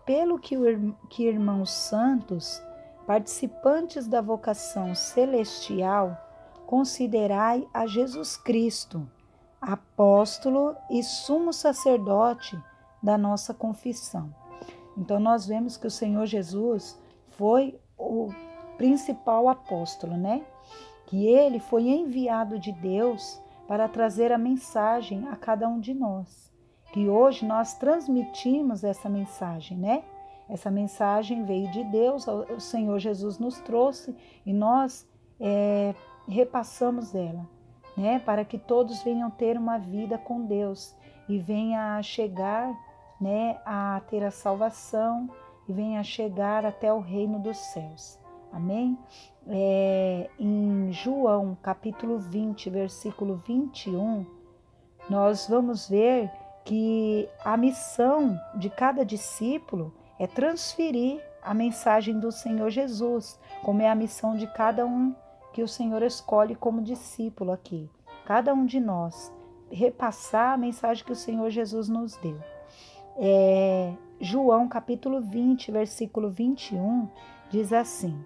Pelo que irmãos santos, participantes da vocação celestial, considerai a Jesus Cristo, apóstolo e sumo sacerdote da nossa confissão. Então nós vemos que o Senhor Jesus foi o principal apóstolo, né? Que ele foi enviado de Deus para trazer a mensagem a cada um de nós. Que hoje nós transmitimos essa mensagem, né? Essa mensagem veio de Deus, o Senhor Jesus nos trouxe e nós repassamos ela, né? Para que todos venham ter uma vida com Deus e venha a chegar, né, a ter a salvação e venha chegar até o reino dos céus. Amém? Em João, capítulo 20, versículo 21, nós vamos ver que a missão de cada discípulo é transferir a mensagem do Senhor Jesus, como é a missão de cada um que o Senhor escolhe como discípulo aqui. Cada um de nós, repassar a mensagem que o Senhor Jesus nos deu. João capítulo 20, versículo 21, diz assim: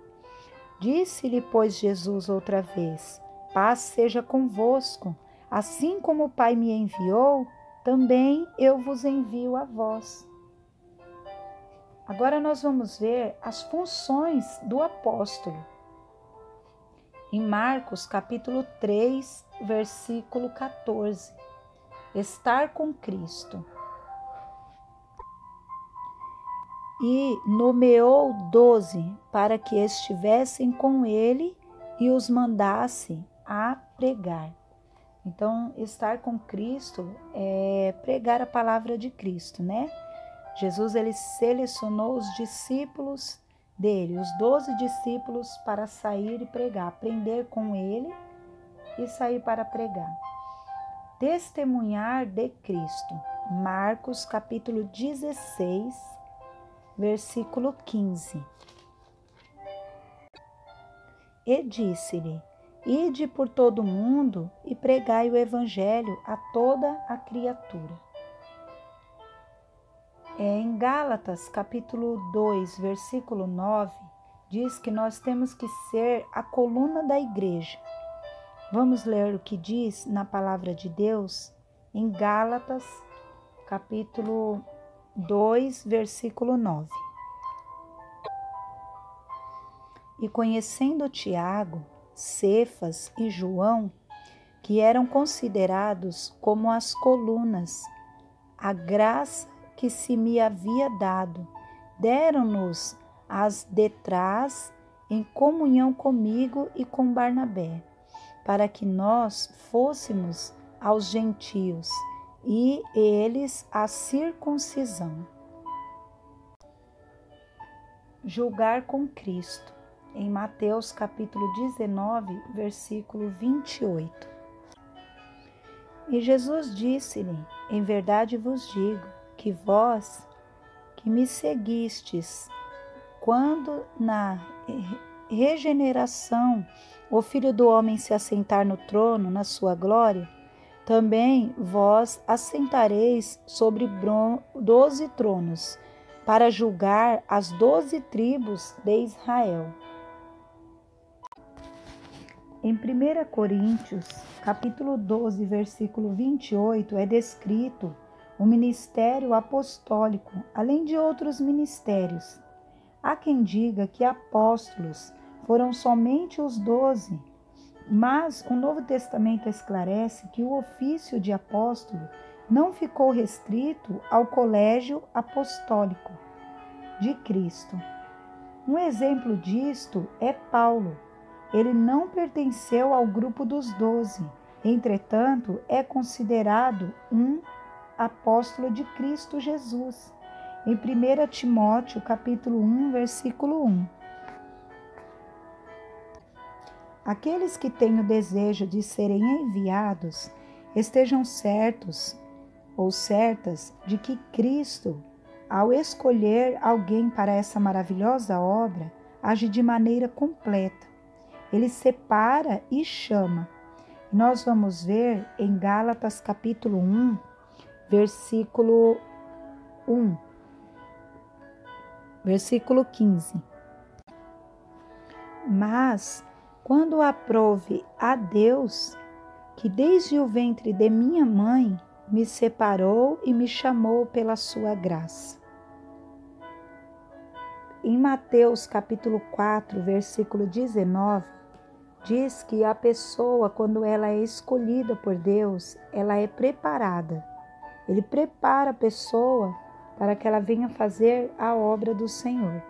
Disse-lhe, pois, Jesus outra vez: Paz seja convosco. Assim como o Pai me enviou, também eu vos envio a vós. Agora nós vamos ver as funções do apóstolo. Em Marcos, capítulo 3, versículo 14. Estar com Cristo. E nomeou 12 para que estivessem com ele e os mandasse a pregar. Então, estar com Cristo é pregar a palavra de Cristo, né? Jesus, ele selecionou os discípulos dele, os 12 discípulos, para sair e pregar, aprender com ele e sair para pregar. Testemunhar de Cristo. Marcos, capítulo 16, versículo 15. E disse-lhe: Ide por todo o mundo e pregai o evangelho a toda a criatura. Em Gálatas, capítulo 2, versículo 9, diz que nós temos que ser a coluna da igreja. Vamos ler o que diz na palavra de Deus em Gálatas, capítulo 2, versículo 9. E conhecendo Tiago, Cefas e João, que eram considerados como as colunas, a graça que se me havia dado, deram-nos as detrás em comunhão comigo e com Barnabé, para que nós fôssemos aos gentios e eles a circuncisão. Julgar com Cristo. Em Mateus capítulo 19, versículo 28. E Jesus disse-lhe: Em verdade vos digo que vós que me seguistes, quando na regeneração o Filho do Homem se assentar no trono na sua glória, também vós assentareis sobre 12 tronos, para julgar as 12 tribos de Israel. Em 1 Coríntios, capítulo 12, versículo 28, é descrito o ministério apostólico, além de outros ministérios. Há quem diga que apóstolos foram somente os 12, mas o Novo Testamento esclarece que o ofício de apóstolo não ficou restrito ao colégio apostólico de Cristo. Um exemplo disto é Paulo. Ele não pertenceu ao grupo dos 12, entretanto, é considerado um apóstolo de Cristo Jesus. Em 1 Timóteo, capítulo 1, versículo 1. Aqueles que têm o desejo de serem enviados, estejam certos ou certas de que Cristo, ao escolher alguém para essa maravilhosa obra, age de maneira completa. Ele separa e chama. Nós vamos ver em Gálatas capítulo 1, versículo 1, versículo 15. Mas, quando aprove a Deus, que desde o ventre de minha mãe me separou e me chamou pela sua graça. Em Mateus capítulo 4, versículo 19, diz que a pessoa, quando ela é escolhida por Deus, ela é preparada. Ele prepara a pessoa para que ela venha fazer a obra do Senhor.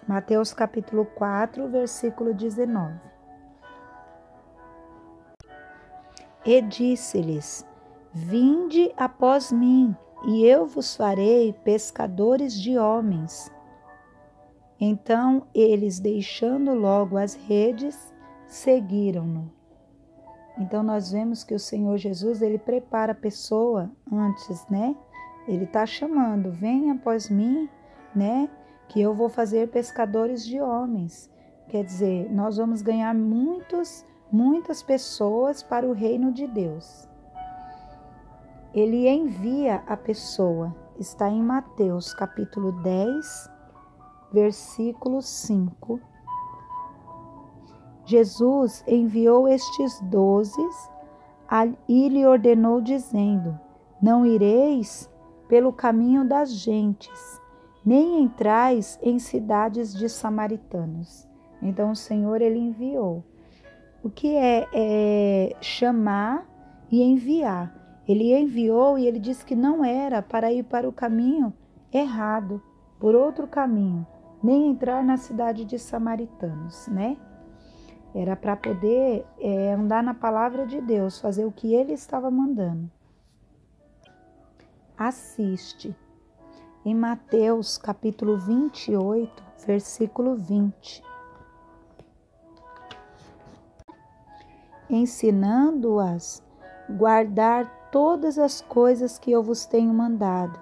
Mateus capítulo 4, versículo 19. E disse-lhes: Vinde após mim, e eu vos farei pescadores de homens. Então eles, deixando logo as redes, seguiram-no. Então nós vemos que o Senhor Jesus, ele prepara a pessoa antes, né? Ele está chamando, venha após mim, né? Que eu vou fazer pescadores de homens. Quer dizer, nós vamos ganhar muitas pessoas para o reino de Deus. Ele envia a pessoa. Está em Mateus capítulo 10, versículo 5. Jesus enviou estes 12 e lhe ordenou, dizendo: não ireis pelo caminho das gentes, nem entrais em cidades de samaritanos. Então o Senhor, ele enviou. O que é chamar e enviar? Ele enviou e ele disse que não era para ir para o caminho errado, por outro caminho, nem entrar na cidade de samaritanos, né? Era para poder andar na palavra de Deus, fazer o que ele estava mandando. Assiste em Mateus capítulo 28, versículo 20. Ensinando-as guardar todas as coisas que eu vos tenho mandado,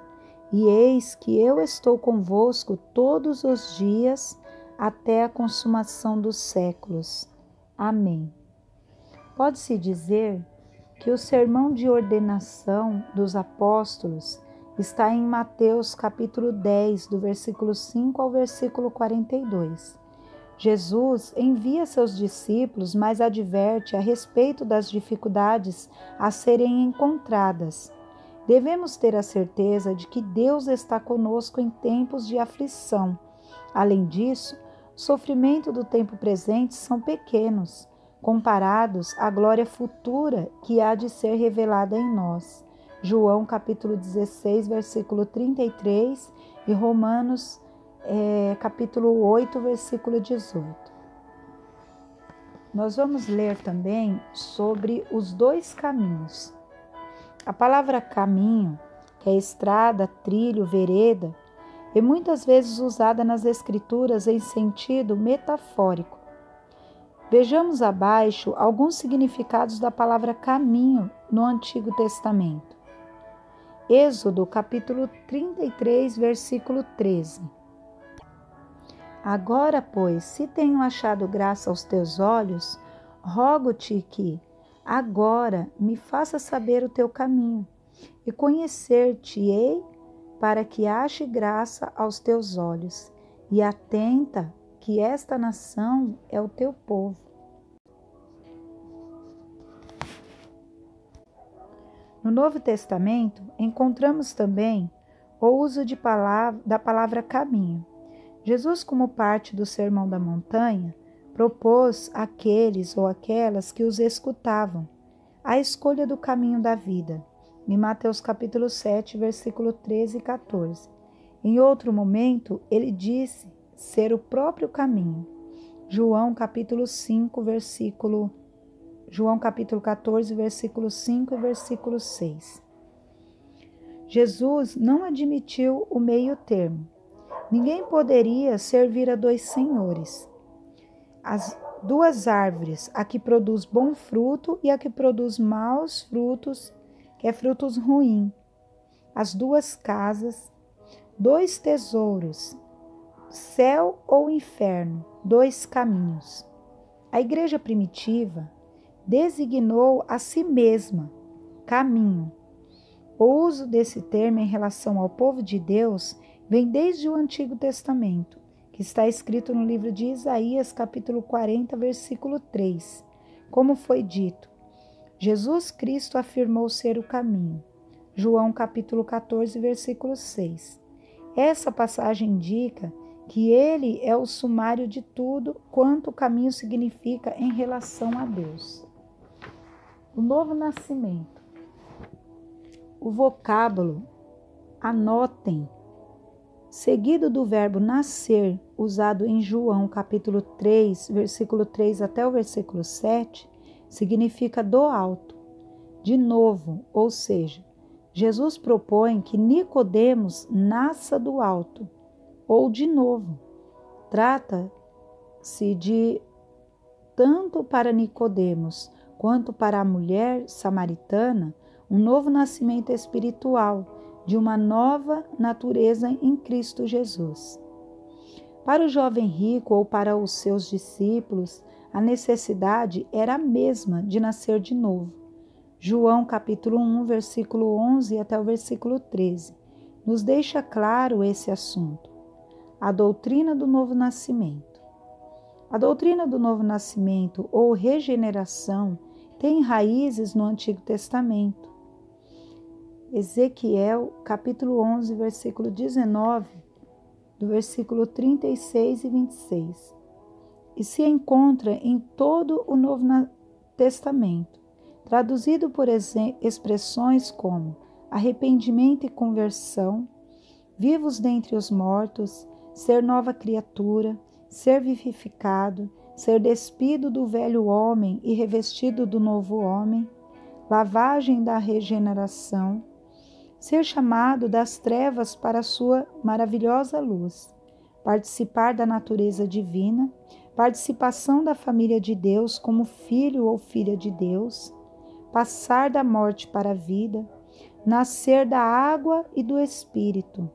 e eis que eu estou convosco todos os dias até a consumação dos séculos. Amém. Pode-se dizer que o sermão de ordenação dos apóstolos está em Mateus capítulo 10, do versículo 5 ao versículo 42. Jesus envia seus discípulos, mas adverte a respeito das dificuldades a serem encontradas. Devemos ter a certeza de que Deus está conosco em tempos de aflição. Além disso, o sofrimento do tempo presente são pequenos, comparados à glória futura que há de ser revelada em nós. João capítulo 16, versículo 33 e Romanos capítulo 8, versículo 18. Nós vamos ler também sobre os dois caminhos. A palavra caminho, que é estrada, trilho, vereda, é muitas vezes usada nas Escrituras em sentido metafórico. Vejamos abaixo alguns significados da palavra caminho no Antigo Testamento. Êxodo capítulo 33, versículo 13. Agora, pois, se tenho achado graça aos teus olhos, rogo-te que, agora, me faça saber o teu caminho, e conhecer-te-ei, para que ache graça aos teus olhos, e atenta que esta nação é o teu povo. No Novo Testamento, encontramos também o uso da palavra caminho. Jesus, como parte do Sermão da Montanha, propôs àqueles ou aquelas que os escutavam a escolha do caminho da vida, em Mateus capítulo 7, versículo 13 e 14. Em outro momento, ele disse ser o próprio caminho. João capítulo 14, versículo 5 e versículo 6. Jesus não admitiu o meio termo. Ninguém poderia servir a dois senhores. As duas árvores, a que produz bom fruto e a que produz maus frutos, que é frutos ruins. As duas casas, dois tesouros, céu ou inferno, dois caminhos. A igreja primitiva designou a si mesma caminho. O uso desse termo em relação ao povo de Deus vem desde o Antigo Testamento, que está escrito no livro de Isaías, capítulo 40, versículo 3. Como foi dito, Jesus Cristo afirmou ser o caminho. João, capítulo 14, versículo 6. Essa passagem indica que ele é o sumário de tudo quanto o caminho significa em relação a Deus. O novo nascimento. O vocábulo, anotem, seguido do verbo nascer, usado em João capítulo 3, versículo 3 até o versículo 7, significa do alto, de novo, ou seja, Jesus propõe que Nicodemos nasça do alto, ou de novo. Trata-se de, tanto para Nicodemos quanto para a mulher samaritana, um novo nascimento espiritual, de uma nova natureza em Cristo Jesus. Para o jovem rico ou para os seus discípulos, a necessidade era a mesma de nascer de novo. João capítulo 1, versículo 11 até o versículo 13, nos deixa claro esse assunto. A doutrina do novo nascimento. A doutrina do novo nascimento ou regeneração tem raízes no Antigo Testamento. Ezequiel capítulo 11, versículo 19, do versículo 36 e 26. E se encontra em todo o Novo Testamento, traduzido por expressões como arrependimento e conversão, vivos dentre os mortos, ser nova criatura, ser vivificado, ser despido do velho homem e revestido do novo homem, lavagem da regeneração, ser chamado das trevas para a sua maravilhosa luz, participar da natureza divina, participação da família de Deus como filho ou filha de Deus, passar da morte para a vida, nascer da água e do Espírito.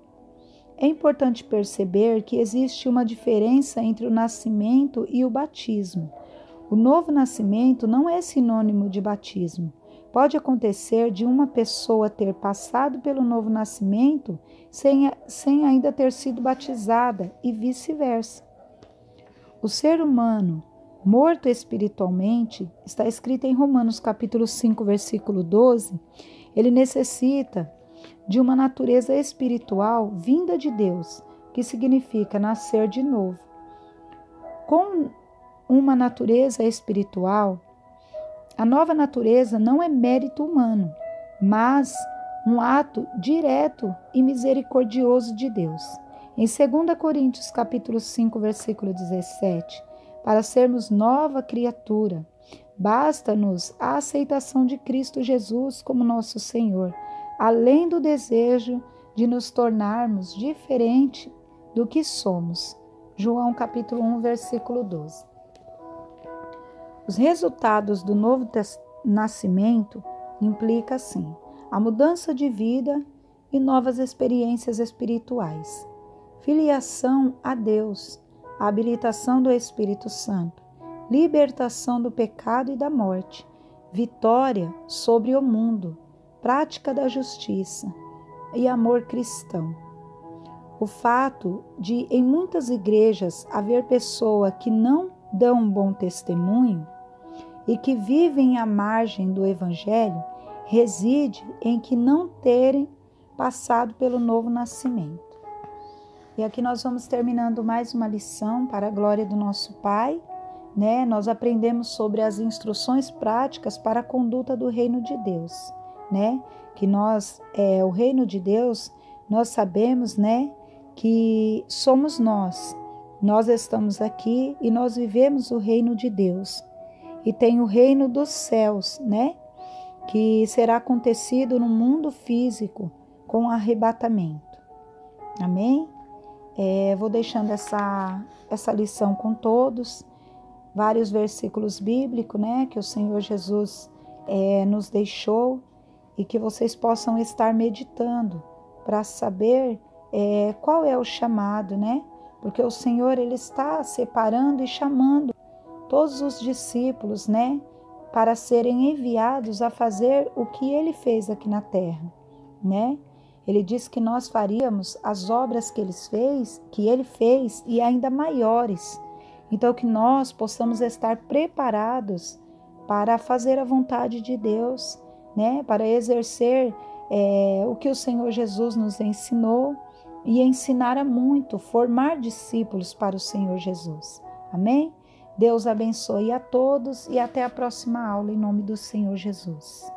É importante perceber que existe uma diferença entre o nascimento e o batismo. O novo nascimento não é sinônimo de batismo. Pode acontecer de uma pessoa ter passado pelo novo nascimento sem ainda ter sido batizada e vice-versa. O ser humano morto espiritualmente, está escrito em Romanos capítulo 5, versículo 12, ele necessita de uma natureza espiritual vinda de Deus, que significa nascer de novo. Com uma natureza espiritual, a nova natureza não é mérito humano, mas um ato direto e misericordioso de Deus. Em 2 Coríntios capítulo 5, versículo 17, para sermos nova criatura, basta-nos a aceitação de Cristo Jesus como nosso Senhor, além do desejo de nos tornarmos diferente do que somos. João capítulo 1, versículo 12. Os resultados do novo nascimento implicam, assim, a mudança de vida e novas experiências espirituais, filiação a Deus, a habilitação do Espírito Santo, libertação do pecado e da morte, vitória sobre o mundo, prática da justiça e amor cristão. O fato de, em muitas igrejas, haver pessoas que não dão um bom testemunho e que vivem à margem do Evangelho reside em que não terem passado pelo novo nascimento. E aqui nós vamos terminando mais uma lição para a glória do nosso Pai, né? Nós aprendemos sobre as instruções práticas para a conduta do reino de Deus, né? Que o reino de Deus, nós sabemos, né? Que somos nós estamos aqui e nós vivemos o reino de Deus. E tem o reino dos céus, né? Que será acontecido no mundo físico com arrebatamento. Amém? Vou deixando essa lição com todos, vários versículos bíblicos, né? Que o Senhor Jesus nos deixou e que vocês possam estar meditando para saber qual é o chamado, né? Porque o Senhor, Ele está separando e chamando todos os discípulos, né? Para serem enviados a fazer o que Ele fez aqui na terra, né? Ele diz que nós faríamos as obras que Ele fez e ainda maiores. Então, que nós possamos estar preparados para fazer a vontade de Deus, né? Para exercer o que o Senhor Jesus nos ensinou e ensinar a muito, formar discípulos para o Senhor Jesus. Amém? Deus abençoe a todos e até a próxima aula em nome do Senhor Jesus.